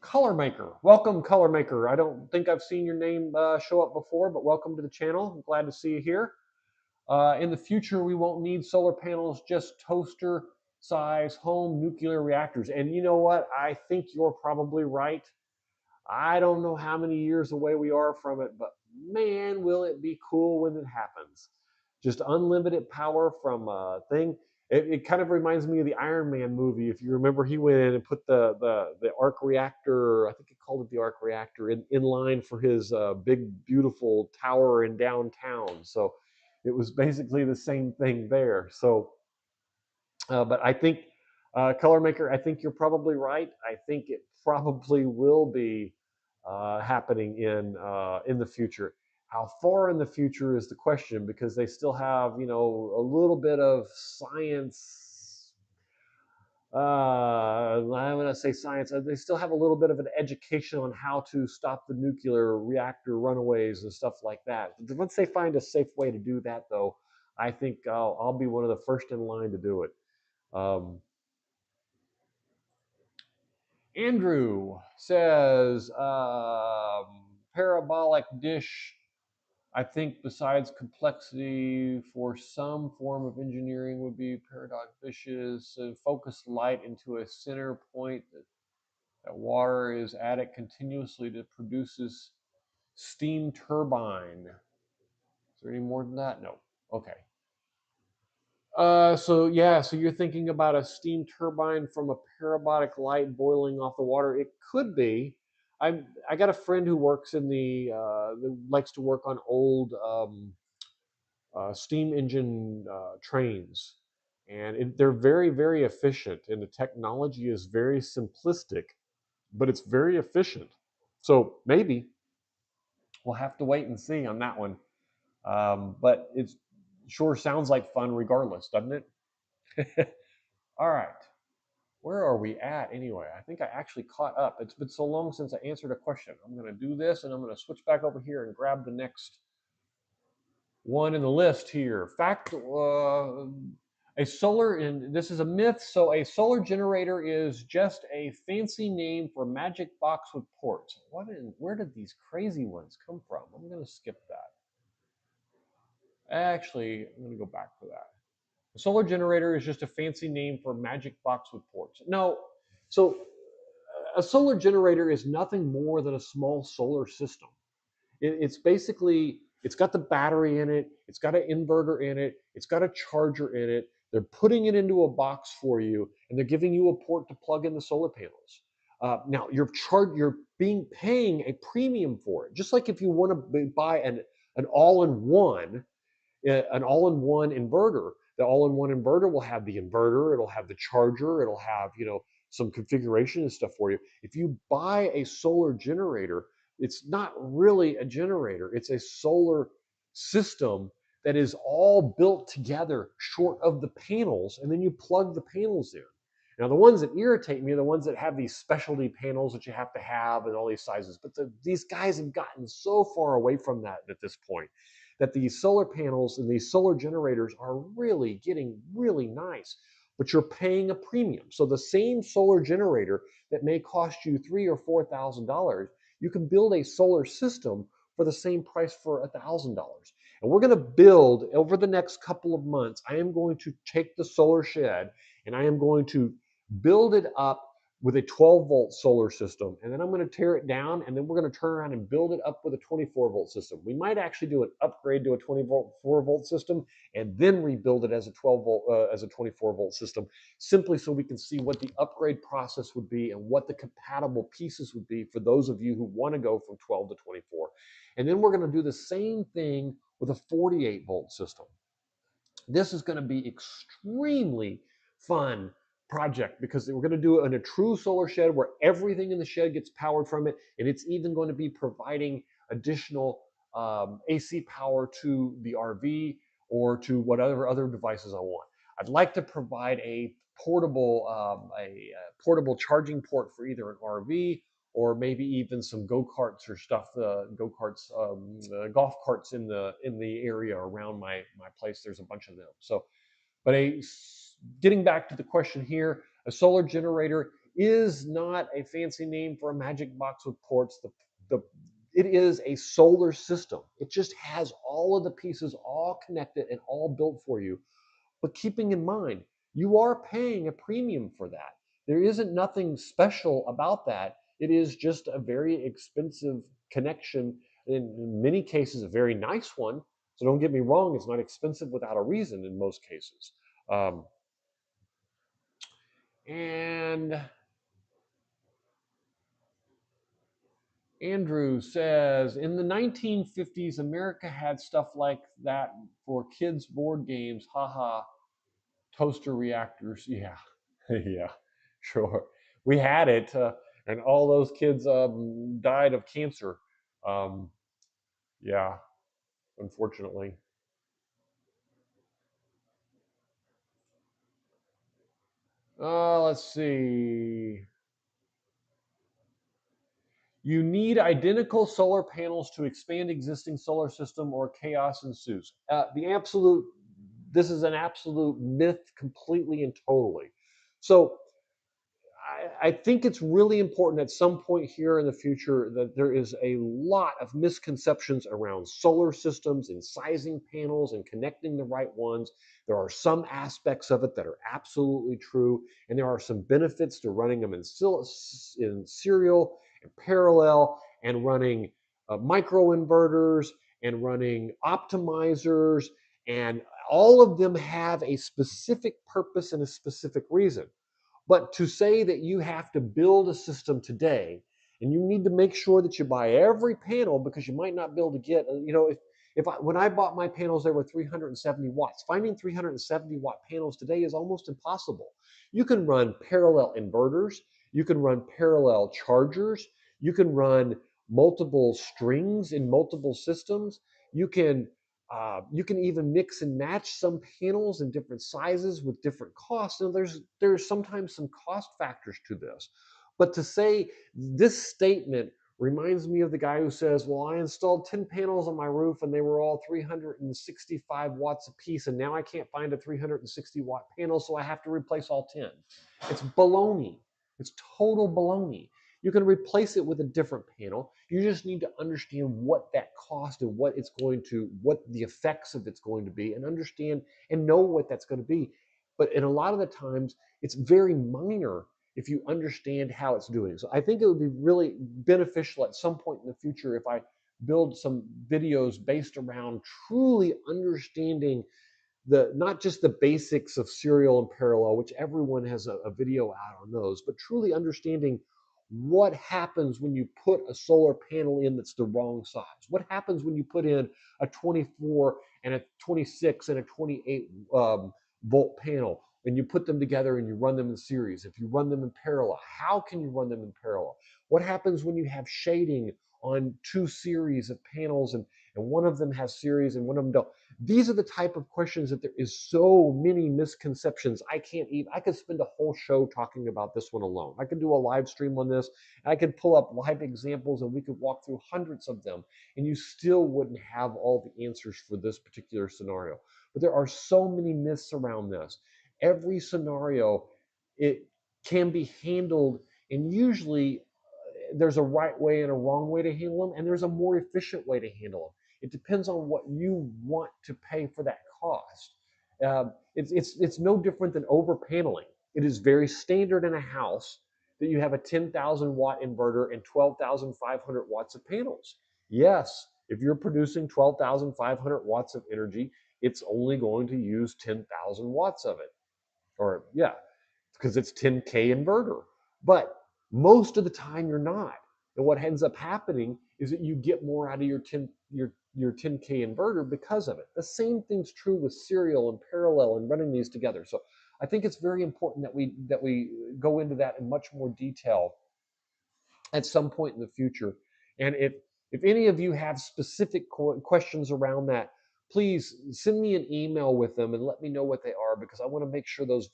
Color Maker, welcome, Color Maker. I don't think I've seen your name show up before, but welcome to the channel. I'm glad to see you here. In the future, we won't need solar panels, just toaster size home nuclear reactors. And you know what? I think you're probably right. I don't know how many years away we are from it, but man, will it be cool when it happens. Just unlimited power from a thing. It kind of reminds me of the Iron Man movie. If you remember, he went in and put the arc reactor, I think he called it the arc reactor, in line for his big, beautiful tower in downtown. So it was basically the same thing there. So but I think Color Maker, I think you're probably right. I think it probably will be happening in the future. How far in the future is the question, because they still have, you know, a little bit of science. I'm going to say science. They still have a little bit of an education on how to stop the nuclear reactor runaways and stuff like that. Once they find a safe way to do that, though, I think I'll be one of the first in line to do it. Um, Andrew says, parabolic dish. I think besides complexity for some form of engineering would be paradox dishes. So focus light into a center point that water is at it continuously that produces steam turbine. Is there any more than that? No. Okay. So yeah, so you're thinking about a steam turbine from a parabolic light boiling off the water. It could be. I got a friend who works in that likes to work on old steam engine trains, and they're very efficient, and the technology is very simplistic, but it's very efficient. So maybe we'll have to wait and see on that one. But it sure sounds like fun regardless, doesn't it? All right. Where are we at anyway? I think I actually caught up. It's been so long since I answered a question. I'm going to do this, and I'm going to switch back over here and grab the next one in the list here. Fact, a solar, and this is a myth. So a solar generator is just a fancy name for magic box with ports. Where did these crazy ones come from? I'm going to skip that. Actually, I'm going to go back for that. A solar generator is just a fancy name for magic box with ports. No, so a solar generator is nothing more than a small solar system. It's basically, it's got the battery in it, it's got an inverter in it, it's got a charger in it. They're putting it into a box for you, and they're giving you a port to plug in the solar panels. Now you're paying a premium for it, just like if you want to buy an all-in-one an all-in-one inverter. The all-in-one inverter will have the inverter, it'll have the charger, it'll have, you know, some configuration and stuff for you. If you buy a solar generator, it's not really a generator, it's a solar system that is all built together short of the panels, and then you plug the panels in. Now, the ones that irritate me are the ones that have these specialty panels that you have to have and all these sizes. But these guys have gotten so far away from that at this point that these solar panels and these solar generators are really getting really nice, but you're paying a premium. So the same solar generator that may cost you $3,000 or $4,000, you can build a solar system for the same price for $1,000. And we're going to build over the next couple of months. I am going to take the solar shed and I am going to build it up with a 12-volt solar system, and then I'm going to tear it down, and then we're going to turn around and build it up with a 24-volt system. We might actually do an upgrade to a 24-volt system and then rebuild it as a 12-volt, as a 24-volt system, simply so we can see what the upgrade process would be and what the compatible pieces would be for those of you who want to go from 12 to 24. And then we're going to do the same thing with a 48-volt system. This is going to be extremely fun project because we're going to do it in a true solar shed where everything in the shed gets powered from it, and it's even going to be providing additional AC power to the RV or to whatever other devices I want. I'd like to provide a portable charging port for either an RV or maybe even some go-karts or stuff, go-karts, golf carts in the area around my place. There's a bunch of them. So, but getting back to the question here, a solar generator is not a fancy name for a magic box with ports. It is a solar system. It just has all of the pieces all connected and all built for you. But keeping in mind, you are paying a premium for that. There isn't nothing special about that. It is just a very expensive connection, in many cases, a very nice one. So don't get me wrong, it's not expensive without a reason in most cases. And Andrew says, in the 1950s, America had stuff like that for kids' board games. Haha, toaster reactors. Yeah, yeah, sure. We had it, and all those kids died of cancer. Um, yeah, unfortunately. Let's see. You need identical solar panels to expand existing solar system or chaos ensues. This is an absolute myth completely and totally. So I think it's really important at some point here in the future that there is a lot of misconceptions around solar systems and sizing panels and connecting the right ones. There are some aspects of it that are absolutely true, and there are some benefits to running them in serial and parallel and running microinverters and running optimizers, and all of them have a specific purpose and a specific reason. But to say that you have to build a system today and you need to make sure that you buy every panel because you might not be able to get, when I bought my panels, they were 370 watts. Finding 370-watt panels today is almost impossible. You can run parallel inverters, you can run parallel chargers, you can run multiple strings in multiple systems. You can even mix and match some panels in different sizes with different costs. And there's sometimes some cost factors to this. But to say this statement reminds me of the guy who says, well, I installed 10 panels on my roof and they were all 365 watts a piece, and now I can't find a 360-watt panel, so I have to replace all 10. It's baloney. It's total baloney. You can replace it with a different panel. You just need to understand what that cost and what the effects of it's going to be, and understand and know what that's going to be. But in a lot of the times, it's very minor if you understand how it's doing. So I think it would be really beneficial at some point in the future if I build some videos based around truly understanding not just the basics of serial and parallel, which everyone has a video out on those, but truly understanding what happens when you put a solar panel in that's the wrong size. What happens when you put in a 24 and a 26 and a 28 volt panel, and you put them together and you run them in series? If you run them in parallel, how can you run them in parallel? What happens when you have shading on two series of panels, and one of them has series and one of them don't? These are the type of questions that there is so many misconceptions. I could spend a whole show talking about this one alone. I could do a live stream on this. I could pull up live examples and we could walk through hundreds of them, and you still wouldn't have all the answers for this particular scenario. But there are so many myths around this. Every scenario, it can be handled, and usually there's a right way and a wrong way to handle them, and there's a more efficient way to handle them. It depends on what you want to pay for that cost. It's no different than over paneling. It is very standard in a house that you have a 10,000 watt inverter and 12,500 watts of panels. Yes, if you're producing 12,500 watts of energy, it's only going to use 10,000 watts of it. Or yeah, because it's 10K inverter. But most of the time you're not. And what ends up happening is that you get more out of your 10K inverter because of it. The same thing's true with serial and parallel and running these together. So I think it's very important that we go into that in much more detail at some point in the future. And if any of you have specific questions around that, please send me an email with them and let me know what they are, because I want to make sure those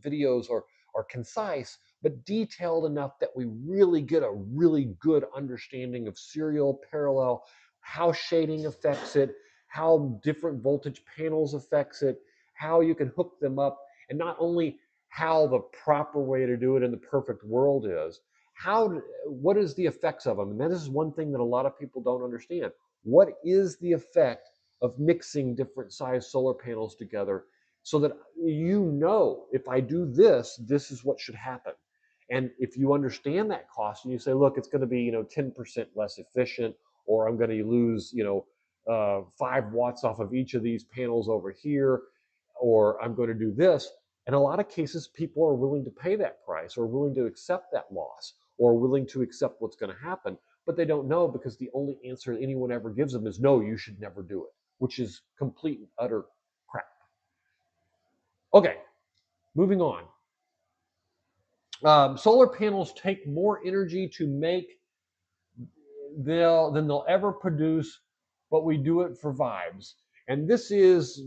videos are concise but detailed enough that we really get a really good understanding of serial, parallel, how shading affects it, how different voltage panels affects it, how you can hook them up, and not only how the proper way to do it in the perfect world is, what is the effects of them. And that is one thing that a lot of people don't understand. What is the effect of mixing different size solar panels together, so that if I do this, this is what should happen. And if you understand that cost and you say, look, it's going to be 10% less efficient, or I'm going to lose 5 watts off of each of these panels over here, or I'm going to do this. In a lot of cases, people are willing to pay that price, or willing to accept that loss, or willing to accept what's going to happen, but they don't know, because the only answer anyone ever gives them is, no, you should never do it, which is complete and utter crap. Okay, moving on. Solar panels take more energy to make than they'll ever produce, but we do it for vibes. And this is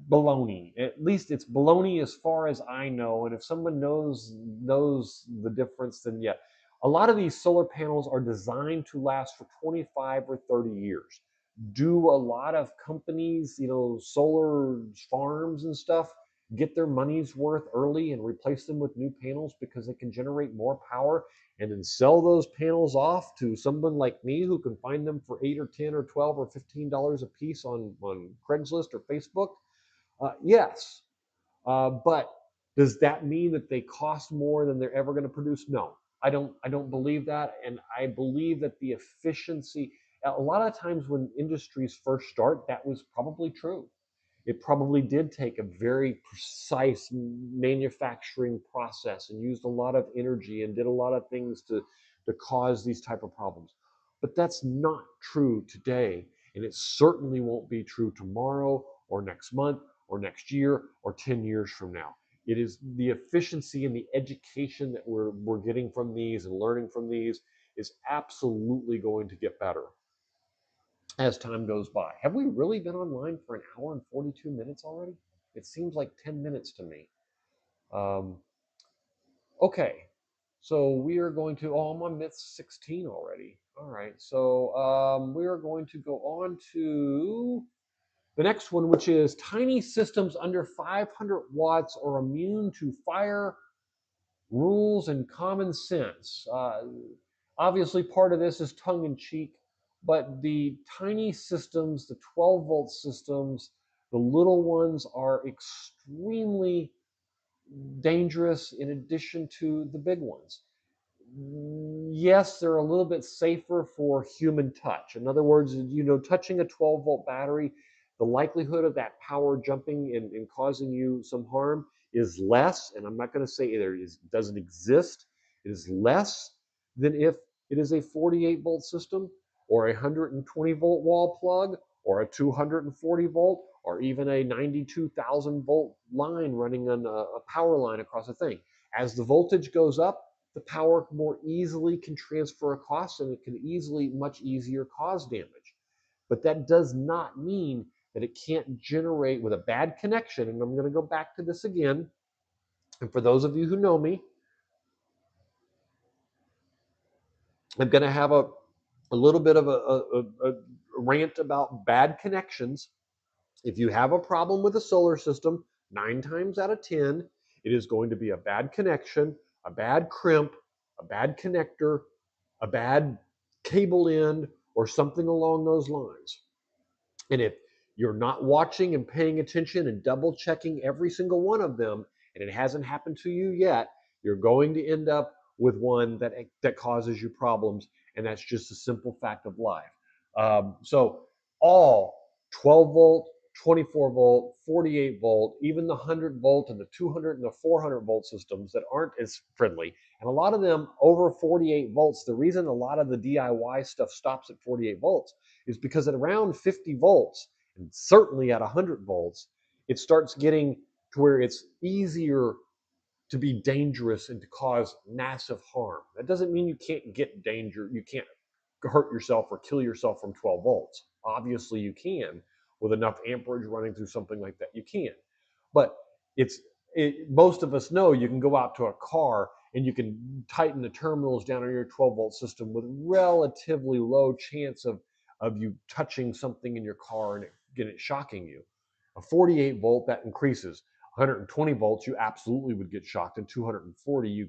baloney. At least it's baloney as far as I know. And if someone knows the difference, then yeah. A lot of these solar panels are designed to last for 25 or 30 years. Do a lot of companies, solar farms and stuff, get their money's worth early and replace them with new panels because they can generate more power, and then sell those panels off to someone like me who can find them for 8 or 10 or 12 or $15 a piece on Craigslist or Facebook? Yes, but does that mean that they cost more than they're ever going to produce? No, I don't believe that, and I believe that the efficiency. A lot of times when industries first start, that was probably true. It probably did take a very precise manufacturing process and used a lot of energy and did a lot of things to cause these type of problems. But that's not true today, and it certainly won't be true tomorrow or next month or next year or 10 years from now. It is the efficiency and the education that we're getting from these and learning from these is absolutely going to get better as time goes by. Have we really been online for an hour and 42 minutes already? It seems like 10 minutes to me. Um, okay, so we are going to, I'm on myth 16 already. All right, so we are going to go on to the next one, which is tiny systems under 500 watts are immune to fire, rules, and common sense. Obviously, part of this is tongue in cheek, but the tiny systems, the 12-volt systems, the little ones are extremely dangerous in addition to the big ones. Yes, they're a little bit safer for human touch. In other words, touching a 12-volt battery, the likelihood of that power jumping and causing you some harm is less. And I'm not going to say it doesn't exist. It is less than if it is a 48-volt system, or a 120-volt wall plug, or a 240-volt, or even a 92,000-volt line running on a power line across a thing. As the voltage goes up, the power more easily can transfer across, and it can much easier cause damage. But that does not mean that it can't generate with a bad connection. And I'm going to go back to this again. And for those of you who know me, I'm going to have a little bit of a rant about bad connections. If you have a problem with a solar system, 9 times out of 10, it is going to be a bad connection, a bad crimp, a bad connector, a bad cable end, or something along those lines. And if you're not watching and paying attention and double checking every single one of them, and it hasn't happened to you yet, you're going to end up with one that causes you problems, and that's just a simple fact of life. So all 12 volt, 24 volt, 48 volt, even the 100 volt and the 200 and the 400 volt systems that aren't as friendly, and a lot of them over 48 volts. The reason a lot of the DIY stuff stops at 48 volts is because at around 50 volts, and certainly at 100 volts, it starts getting to where it's easier to be dangerous and to cause massive harm. That doesn't mean you can't get danger, you can't hurt yourself or kill yourself from 12 volts. Obviously, you can with enough amperage running through something like that. You can, but most of us know you can go out to a car and you can tighten the terminals down on your 12 volt system with relatively low chance of you touching something in your car and it shocking you. A 48 volt, that increases. 120 volts, you absolutely would get shocked. And 240,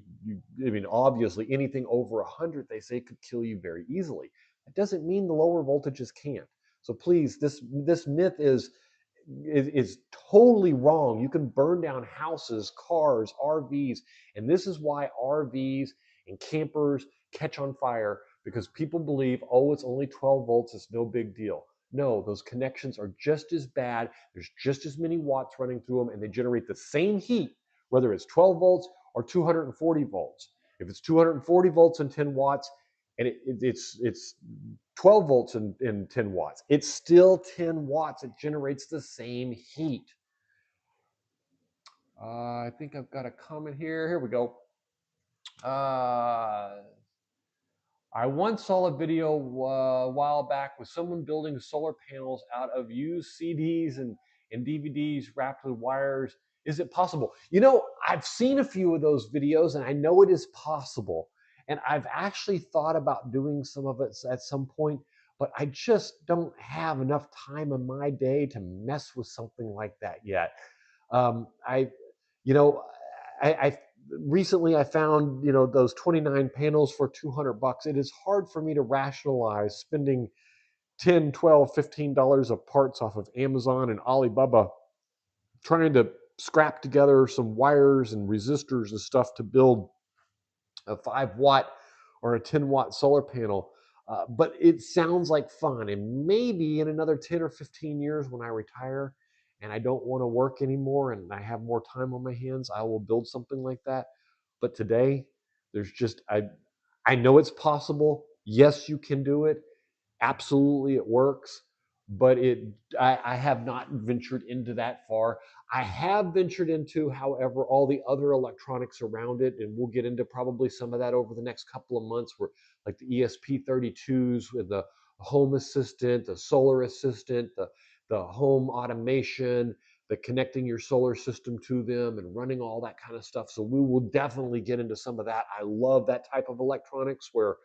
I mean, obviously anything over 100, they say, could kill you very easily. That doesn't mean the lower voltages can't. So please, this myth is totally wrong. You can burn down houses, cars, RVs, and this is why RVs and campers catch on fire, because people believe, oh, it's only 12 volts, it's no big deal. No, those connections are just as bad. There's just as many watts running through them, and they generate the same heat, whether it's 12 volts or 240 volts. If it's 240 volts and 10 watts, and it's 12 volts and 10 watts, it's still 10 watts. It generates the same heat. I think I've got a comment here. Here we go. I once saw a video a while back with someone building solar panels out of used CDs and DVDs wrapped with wires. Is it possible? You know, I've seen a few of those videos and I know it is possible. And I've actually thought about doing some of it at some point, but I just don't have enough time in my day to mess with something like that yet. I, you know, I recently I found, those 29 panels for 200 bucks. It is hard for me to rationalize spending 10, 12, $15 of parts off of Amazon and Alibaba trying to scrap together some wires and resistors and stuff to build a 5 watt or a 10 watt solar panel. But it sounds like fun. And maybe in another 10 or 15 years when I retire and I don't want to work anymore and I have more time on my hands, I will build something like that. But today, I know it's possible. Yes, you can do it. Absolutely, it works, but I have not ventured into that far. I have ventured into, however, all the other electronics around it, and we'll get into probably some of that over the next couple of months, where like the ESP32s with the home assistant, the solar assistant, the home automation, the connecting your solar system to them and running all that kind of stuff. So we will definitely get into some of that. I love that type of electronics where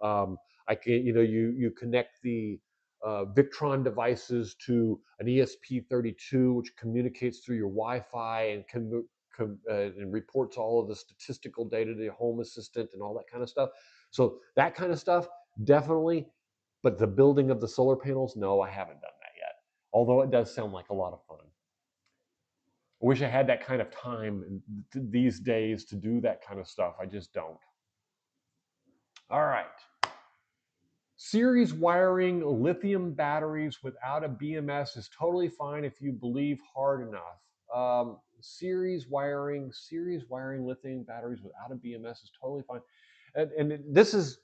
I can, you connect the Victron devices to an ESP32, which communicates through your Wi-Fi and reports all of the statistical data to the home assistant and all that kind of stuff. So that kind of stuff, definitely. But the building of the solar panels, no, I haven't done that yet. Although it does sound like a lot of fun. I wish I had that kind of time these days to do that kind of stuff. I just don't. All right. Series wiring lithium batteries without a BMS is totally fine if you believe hard enough. Series wiring lithium batteries without a BMS is totally fine. And this is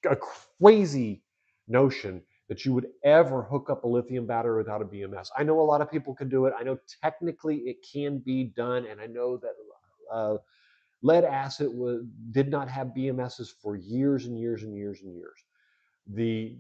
a crazy notion that you would ever hook up a lithium battery without a BMS. I know a lot of people can do it. I know technically it can be done. And I know that lead acid did not have BMSs for years and years and years and years. The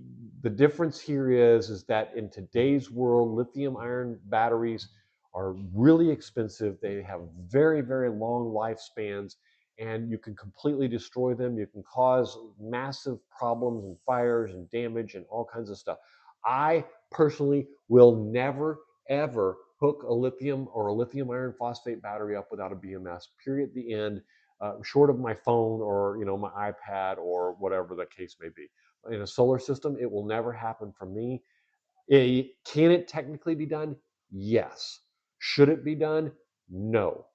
difference here is that in today's world, lithium ion batteries are really expensive. They have very, very long lifespans, and you can completely destroy them. You can cause massive problems and fires and damage and all kinds of stuff. I personally will never, ever hook a lithium or a lithium iron phosphate battery up without a BMS, period, the end, short of my phone or my iPad or whatever the case may be. In a solar system, it will never happen for me. Can it technically be done? Yes. Should it be done? No.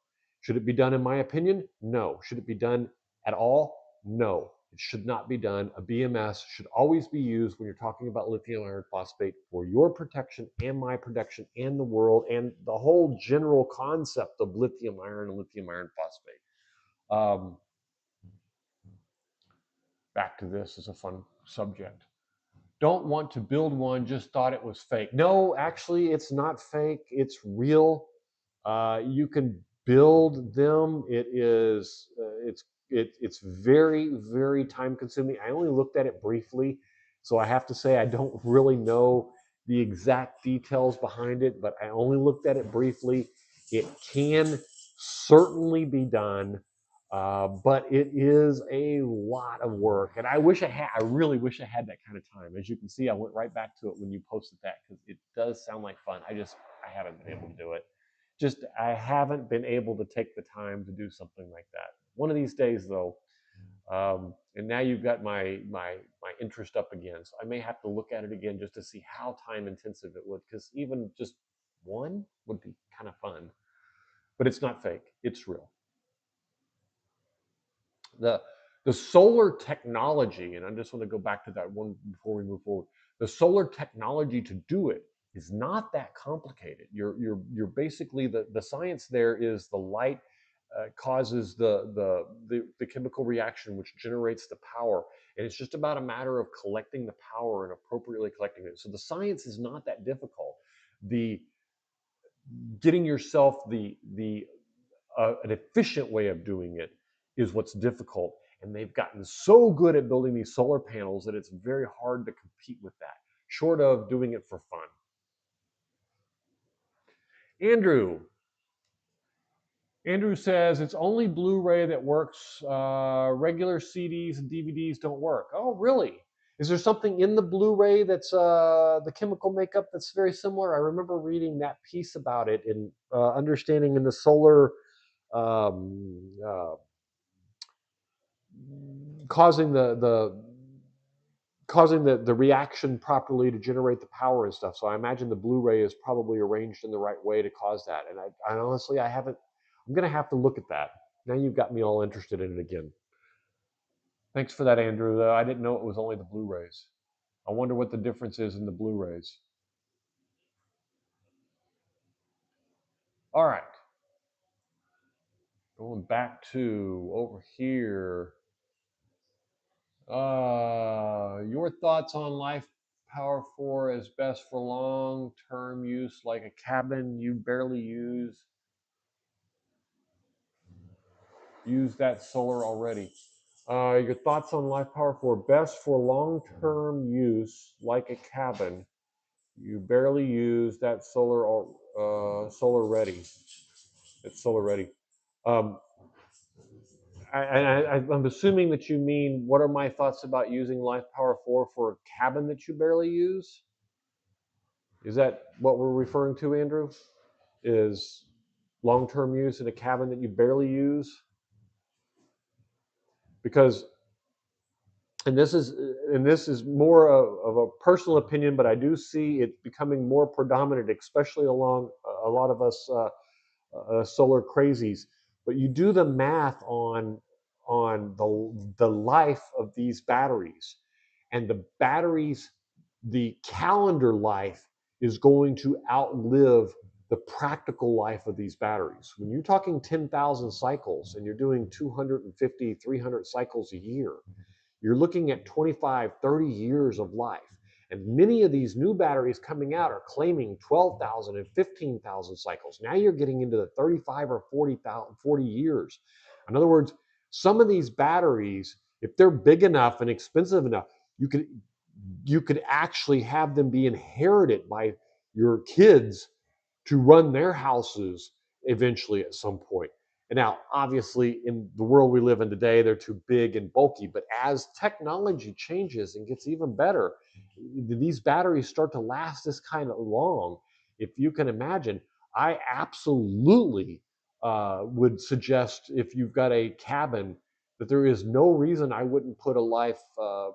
Should it be done in my opinion? No. Should it be done at all? No, it should not be done. A BMS should always be used when you're talking about lithium iron phosphate for your protection and my protection and the world and the whole general concept of lithium iron and lithium iron phosphate. Back to this is a fun subject. Don't want to build one, just thought it was fake. No, actually, it's not fake. It's real. You can build them. It's very, very time consuming. I only looked at it briefly, so I have to say I don't really know the exact details behind it, but I only looked at it briefly. It can certainly be done, but it is a lot of work, and I really wish I had that kind of time. As you can see, I went right back to it when you posted that because it does sound like fun. I haven't been able to do it. I haven't been able to take the time to do something like that. One of these days, though, and now you've got my interest up again. So I may have to look at it again just to see how time intensive it would, because even just one would be kind of fun. But it's not fake; it's real. The solar technology, and I just want to go back to that one before we move forward. The solar technology to do it is not that complicated. You're basically the science there is the light causes the chemical reaction which generates the power, and it's just about a matter of collecting the power and appropriately collecting it. So the science is not that difficult. The getting yourself the an efficient way of doing it is what's difficult. And they've gotten so good at building these solar panels that it's very hard to compete with that, short of doing it for fun. Andrew says it's only Blu-ray that works. Regular CDs and DVDs don't work. Oh, really? Is there something in the Blu-ray that's the chemical makeup that's very similar? I remember reading that piece about it and understanding in the solar causing the reaction properly to generate the power and stuff. So I imagine the Blu-ray is probably arranged in the right way to cause that. And I honestly, I haven't. I'm gonna have to look at that. Now you've got me all interested in it again. Thanks for that, Andrew. Though I didn't know it was only the Blu-rays. I wonder what the difference is in the Blu-rays. All right, going back to over here. Your thoughts on Life Power 4 is best for long-term use, like a cabin you barely use. Use that solar already. Your thoughts on Life Power 4 best for long-term use, like a cabin you barely use. That solar ready. It's solar ready. I'm assuming that you mean what are my thoughts about using Life Power 4 for a cabin that you barely use? Is that what we're referring to, Andrew? Is long-term use in a cabin that you barely use? Because, and this is more of a personal opinion, but I do see it becoming more predominant, especially along a lot of us solar crazies. But you do the math on the life of these batteries, and the batteries, the calendar life is going to outlive the practical life of these batteries. When you're talking 10,000 cycles and you're doing 250, 300 cycles a year, you're looking at 25, 30 years of life. And many of these new batteries coming out are claiming 12,000 and 15,000 cycles. Now you're getting into the 35 or 40 years. In other words, some of these batteries, if they're big enough and expensive enough, you could actually have them be inherited by your kids to run their houses eventually at some point. And now, obviously, in the world we live in today, they're too big and bulky. But as technology changes and gets even better, these batteries start to last this kind of long. If you can imagine, I absolutely would suggest, if you've got a cabin, that there is no reason I wouldn't put a Life Po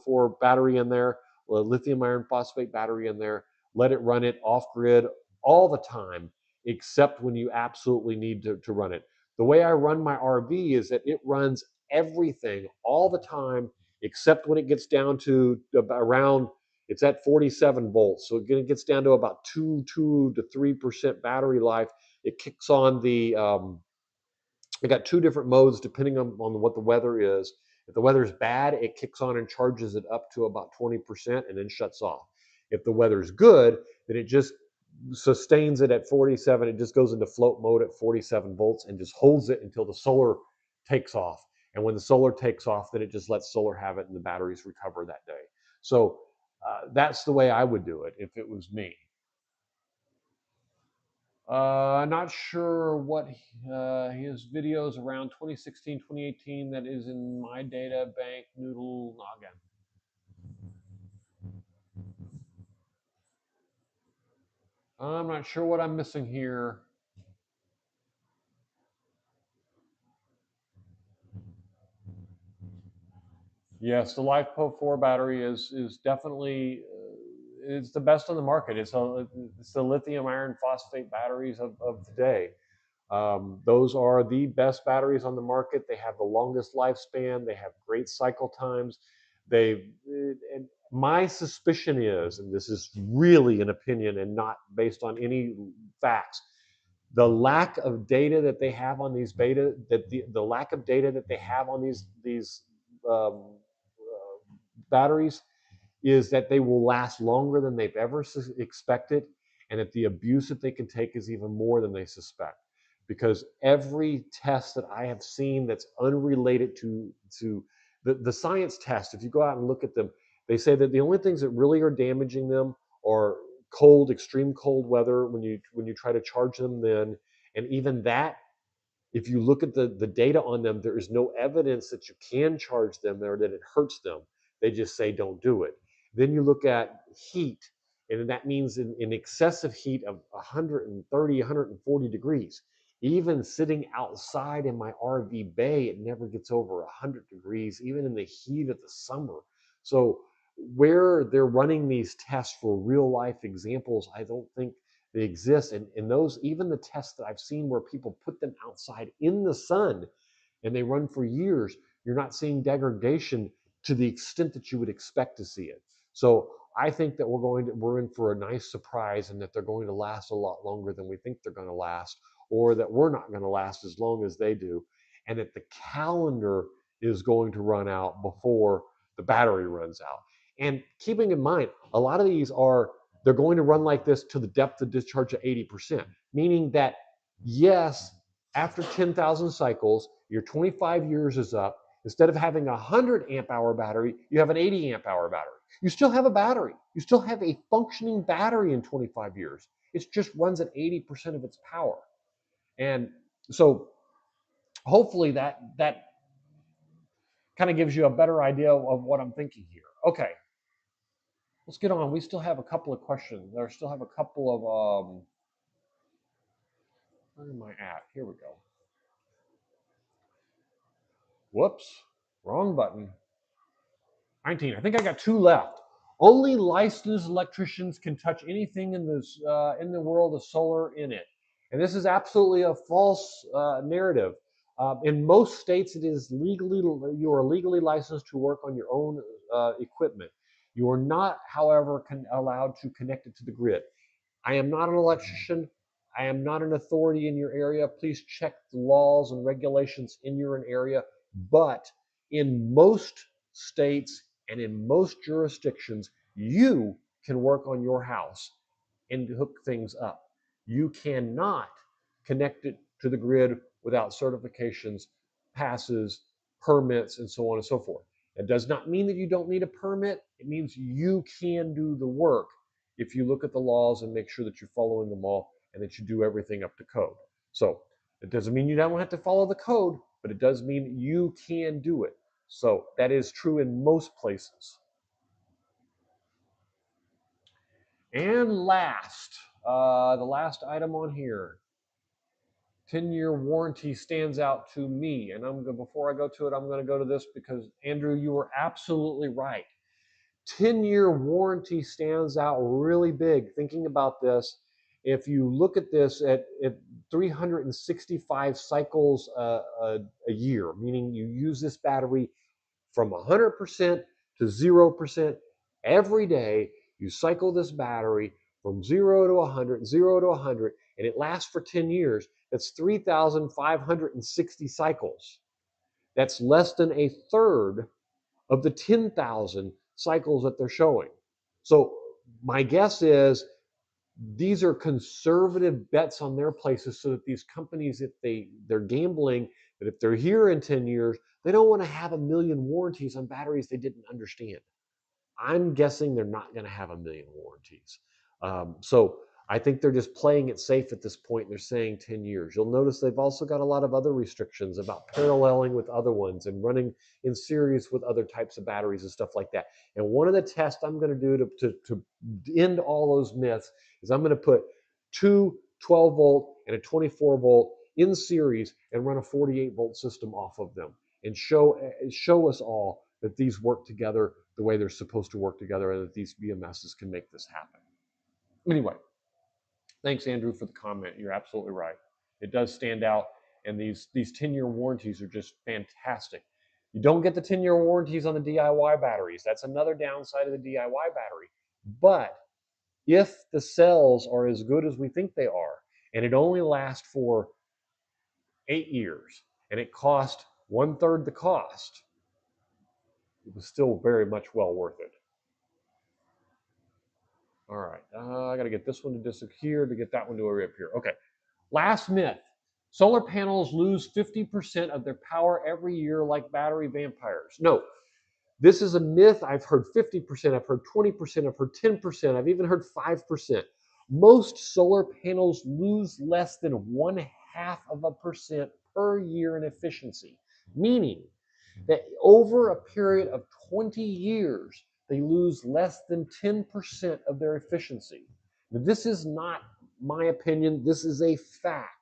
4 battery in there, a lithium iron phosphate battery in there. Let it run it off grid all the time, except when you absolutely need to run it. The way I run my RV is that it runs everything all the time, except when it gets down to around, it's at 47 volts. So it gets down to about 2 to 3% battery life. It kicks on the, I got two different modes depending on what the weather is. If the weather's bad, it kicks on and charges it up to about 20% and then shuts off. If the weather's good, then it just sustains it at 47. It just goes into float mode at 47 volts and just holds it until the solar takes off. And when the solar takes off, then it just lets solar have it and the batteries recover that day. So that's the way I would do it if it was me. Not sure what his videos around 2016, 2018 that is in my data bank noodle noggin. I'm not sure what I'm missing here. Yes, the LiFePO 4 battery is definitely it's the best on the market. It's the lithium iron phosphate batteries of today. Those are the best batteries on the market. They have the longest lifespan. They have great cycle times. And my suspicion is, and this is really an opinion and not based on any facts, the lack of data that they have on these beta, that the lack of data that they have on these batteries is that they will last longer than they've ever expected, and that the abuse that they can take is even more than they suspect. Because every test that I have seen that's unrelated to the science test, if you go out and look at them, they say that the only things that really are damaging them are extreme cold weather when you try to charge them then, and even that, if you look at the data on them, there is no evidence that you can charge them or that it hurts them. They just say don't do it. Then you look at heat, and that means in excessive heat of 130, 140 degrees. Even sitting outside in my RV bay, it never gets over 100 degrees, even in the heat of the summer. So where they're running these tests for real life examples, I don't think they exist. And those, even the tests that I've seen where people put them outside in the sun and they run for years, you're not seeing degradation to the extent that you would expect to see it. So I think that we're in for a nice surprise, and that they're going to last a lot longer than we think they're going to last, or that we're not going to last as long as they do, and that the calendar is going to run out before the battery runs out. And keeping in mind, a lot of these they're going to run like this to the depth of discharge of 80%, meaning that, yes, after 10,000 cycles, your 25 years is up. Instead of having a 100 amp hour battery, you have an 80 amp hour battery. You still have a battery. You still have a functioning battery in 25 years. It just runs at 80% of its power. And so hopefully that kind of gives you a better idea of what I'm thinking here. Okay, let's get on. We still have a couple of questions. There still have a couple of where am I at? Here we go. Whoops, wrong button. 19. I think I got two left. Only licensed electricians can touch anything in the world of solar in it, and this is absolutely a false narrative. In most states, you are legally licensed to work on your own equipment. You are not, however, allowed to connect it to the grid. I am not an electrician. I am not an authority in your area. Please check the laws and regulations in your area. But in most states and in most jurisdictions, you can work on your house and hook things up. You cannot connect it to the grid without certifications, passes, permits, and so on and so forth. That does not mean that you don't need a permit. It means you can do the work if you look at the laws and make sure that you're following them all and that you do everything up to code. So it doesn't mean you don't have to follow the code, but it does mean you can do it. So that is true in most places. And last, the last item on here, 10-year warranty stands out to me. And before I go to it, I'm going to go to this because, Andrew, you were absolutely right. 10-year warranty stands out really big. Thinking about this, if you look at this at 365 cycles a year, meaning you use this battery from 100% to 0% every day. You cycle this battery from 0 to 100, 0 to 100, and it lasts for 10 years. That's 3,560 cycles. That's less than a third of the 10,000 cycles that they're showing. So my guess is these are conservative bets on their places, so that these companies, if they're gambling, that if they're here in 10 years, they don't want to have a million warranties on batteries they didn't understand. I'm guessing they're not going to have a million warranties. So I think they're just playing it safe at this point. And they're saying 10 years. You'll notice they've also got a lot of other restrictions about paralleling with other ones and running in series with other types of batteries and stuff like that. And one of the tests I'm going to do to end all those myths is I'm going to put two 12-volt and a 24-volt in series and run a 48-volt system off of them and show us all that these work together the way they're supposed to work together, and that these BMSs can make this happen. Anyway, thanks, Andrew, for the comment. You're absolutely right. It does stand out, and these 10-year warranties are just fantastic. You don't get the 10-year warranties on the DIY batteries. That's another downside of the DIY battery. But if the cells are as good as we think they are, and it only lasts for 8 years, and it cost 1/3 the cost, it was still very much well worth it. All right, I got to get this one to disappear to get that one to reappear. Okay, last myth. Solar panels lose 50% of their power every year like battery vampires. No, this is a myth. I've heard 50%, I've heard 20%, I've heard 10%, I've even heard 5%. Most solar panels lose less than 0.5% per year in efficiency, meaning that over a period of 20 years, they lose less than 10% of their efficiency. Now, this is not my opinion, this is a fact.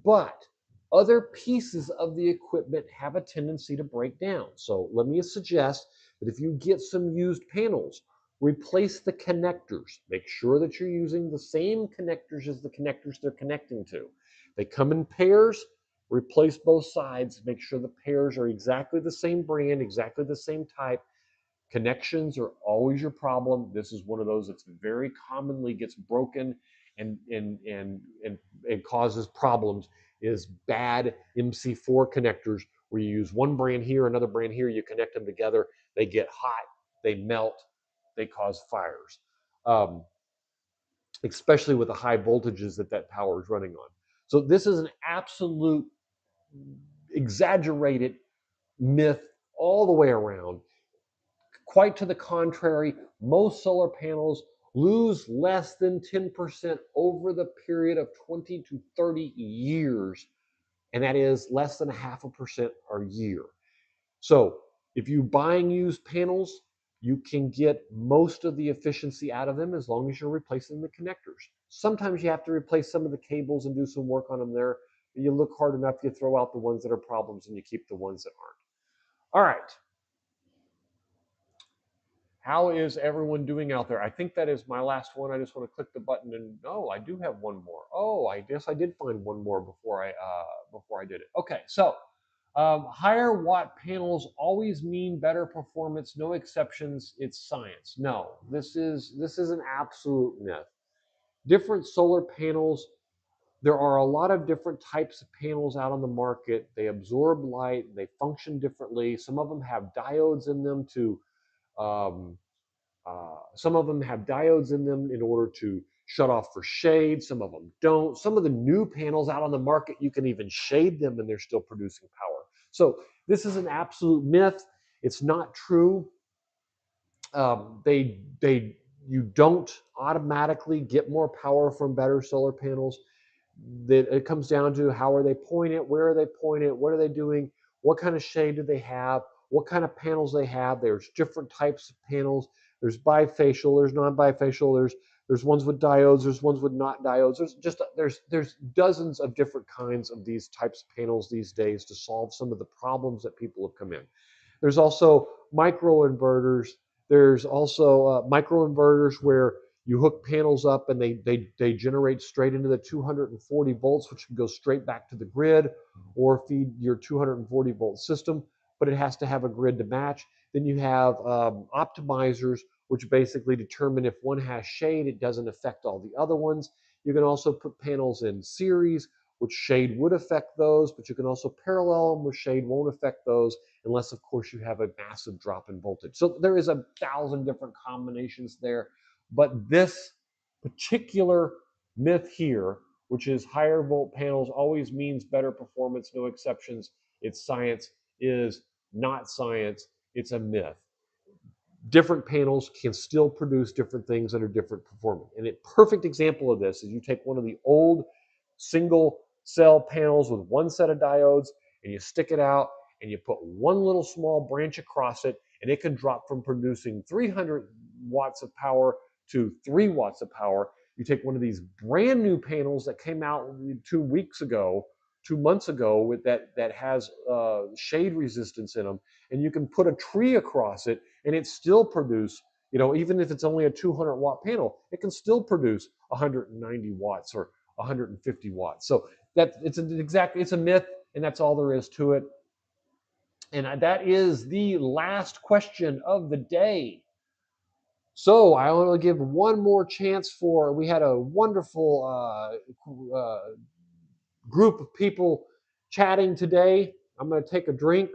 But other pieces of the equipment have a tendency to break down. So let me suggest that if you get some used panels, replace the connectors. Make sure that you're using the same connectors as the connectors they're connecting to. They come in pairs. Replace both sides. Make sure the pairs are exactly the same brand, exactly the same type. Connections are always your problem. This is one of those that's very commonly gets broken and causes problems, is bad MC4 connectors where you use one brand here, another brand here, you connect them together, they get hot, they melt, they cause fires, especially with the high voltages that power is running on. So this is an absolute exaggerated myth all the way around. Quite to the contrary, most solar panels lose less than 10% over the period of 20 to 30 years, and that is less than 0.5% a year. So if you're buying used panels, you can get most of the efficiency out of them as long as you're replacing the connectors. Sometimes you have to replace some of the cables and do some work on them there. You look hard enough, you throw out the ones that are problems and you keep the ones that aren't. All right. How is everyone doing out there? I think that is my last one. I just want to click the button and I do have one more. Oh, I guess I did find one more before I did it. Okay, so higher watt panels always mean better performance. No exceptions. It's science. No, this is an absolute myth. Different solar panels. There are a lot of different types of panels out on the market. They absorb light. They function differently. Some of them have diodes in them to some of them have diodes in them in order to shut off for shade. Some of them don't. Some of the new panels out on the market, you can even shade them and they're still producing power. So this is an absolute myth. It's not true. You don't automatically get more power from better solar panels. It comes down to how are they pointed, where are they pointed, what are they doing, what kind of shade do they have, what kind of panels they have. There's different types of panels. There's bifacial, there's non-bifacial, there's ones with diodes, there's ones with not diodes. There's dozens of different kinds of these types of panels these days to solve some of the problems that people have come in. There's also microinverters. There's also microinverters where You hook panels up and they generate straight into the 240 volts, which can go straight back to the grid or feed your 240 volt system, but it has to have a grid to match. Then you have optimizers, which basically determine if one has shade, it doesn't affect all the other ones. You can also put panels in series, which shade would affect those, but you can also parallel them where shade won't affect those, unless of course you have a massive drop in voltage. So there is 1,000 different combinations there, but this particular myth here, which is higher volt panels always means better performance, no exceptions, it's science, is not science, it's a myth. Different panels can still produce different things that are different performing. And a perfect example of this is you take one of the old single cell panels with one set of diodes and you stick it out and you put one little small branch across it, and it can drop from producing 300 watts of power to 3 watts of power. You take one of these brand new panels that came out 2 months ago with that has shade resistance in them, and you can put a tree across it and it still produce, even if it's only a 200 watt panel, it can still produce 190 watts or 150 watts. So it's a myth, and that's all there is to it. And that is the last question of the day. So I want to give one more chance we had a wonderful group of people chatting today. I'm going to take a drink,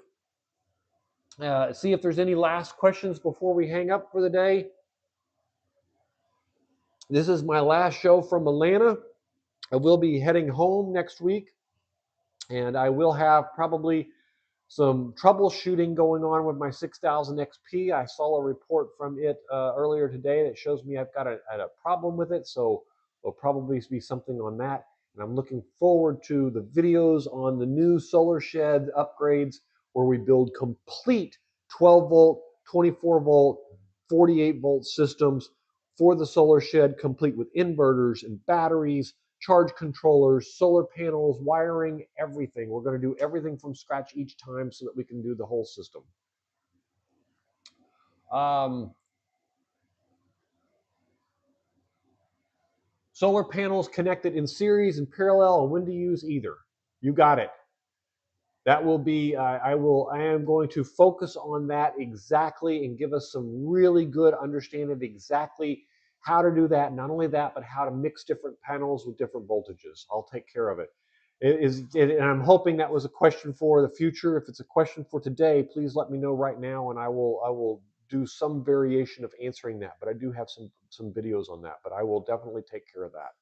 see if there's any last questions before we hang up for the day. This is my last show from Atlanta. I will be heading home next week, and I will have probably some troubleshooting going on with my 6000 XP. I saw a report from it earlier today that shows me I've got a problem with it, so there'll probably be something on that. And I'm looking forward to the videos on the new solar shed upgrades where we build complete 12 volt, 24 volt, 48 volt systems for the solar shed, complete with inverters and batteries, charge controllers, solar panels, wiring, everything. We're going to do everything from scratch each time so that we can do the whole system. Solar panels connected in series and parallel, and when to use either. You got it. That will be, I am going to focus on that exactly and give us some really good understanding of exactly how to do that. Not only that, but how to mix different panels with different voltages. I'll take care of it. And I'm hoping that was a question for the future. If it's a question for today, please let me know right now, and I will do some variation of answering that. But I do have some videos on that, but I will definitely take care of that.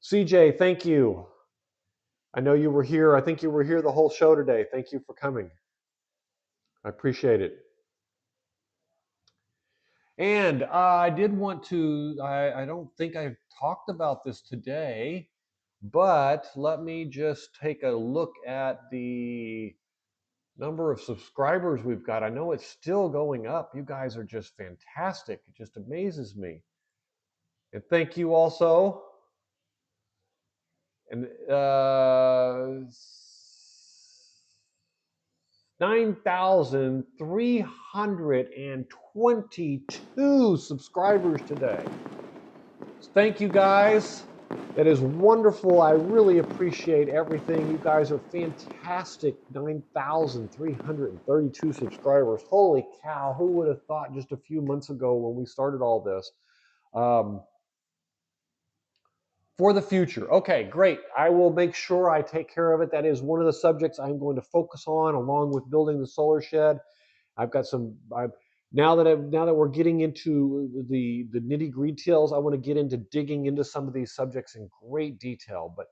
CJ, thank you. I know you were here. I think you were here the whole show today. Thank you for coming. I appreciate it. And I did want to, I don't think I've talked about this today, but let me just take a look at the number of subscribers we've got. I know it's still going up. You guys are just fantastic. It just amazes me. And thank you also. And 9,322 subscribers today. Thank you guys. That is wonderful. I really appreciate everything. You guys are fantastic. 9,332 subscribers. Holy cow. Who would have thought just a few months ago when we started all this? For the future. Okay, great. I will make sure I take care of it. That is one of the subjects I'm going to focus on, along with building the solar shed. I've got now that we're getting into the nitty-gritty details, I want to get into digging into some of these subjects in great detail. But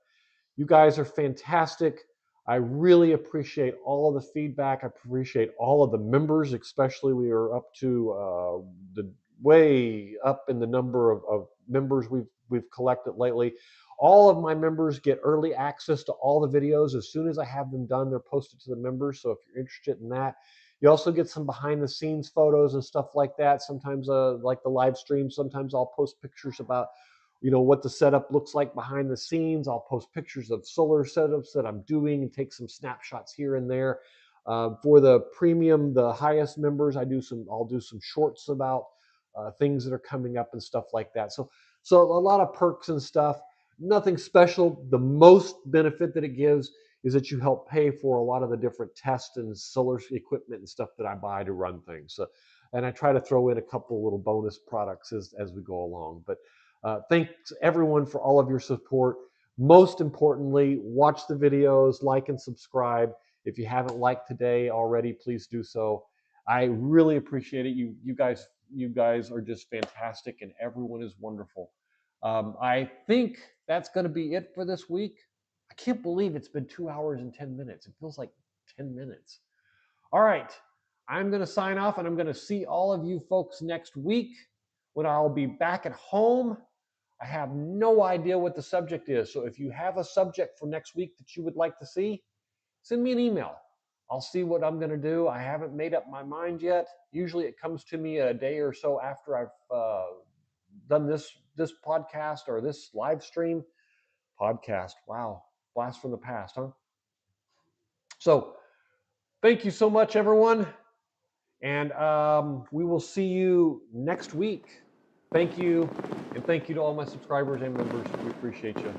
you guys are fantastic. I really appreciate all of the feedback. I appreciate all of the members, especially we are up to the way up in the number of members we've collected lately. All of my members get early access to all the videos. As soon as I have them done, they're posted to the members. So if you're interested in that, you also get some behind the scenes photos and stuff like that. Sometimes like the live stream, sometimes I'll post pictures about what the setup looks like behind the scenes. I'll post pictures of solar setups that I'm doing and take some snapshots here and there. For the premium, the highest members, I'll do some shorts about things that are coming up and stuff like that. So a lot of perks and stuff. Nothing special. The most benefit that it gives is that you help pay for a lot of the different tests and solar equipment and stuff that I buy to run things. So, and I try to throw in a couple little bonus products as we go along. But thanks everyone for all of your support. Most importantly, watch the videos, like and subscribe. If you haven't liked today already, please do so. I really appreciate it. You guys are just fantastic, and everyone is wonderful. I think that's going to be it for this week. I can't believe it's been 2 hours and 10 minutes. It feels like 10 minutes. All right. I'm going to sign off, and I'm going to see all of you folks next week when I'll be back at home. I have no idea what the subject is. So if you have a subject for next week that you would like to see, send me an email. I'll see what I'm going to do. I haven't made up my mind yet. Usually it comes to me a day or so after I've done this podcast or this live stream podcast. Wow. Blast from the past, huh? So thank you so much, everyone. And we will see you next week. Thank you. And thank you to all my subscribers and members. We appreciate you.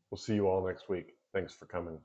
We'll see you all next week. Thanks for coming.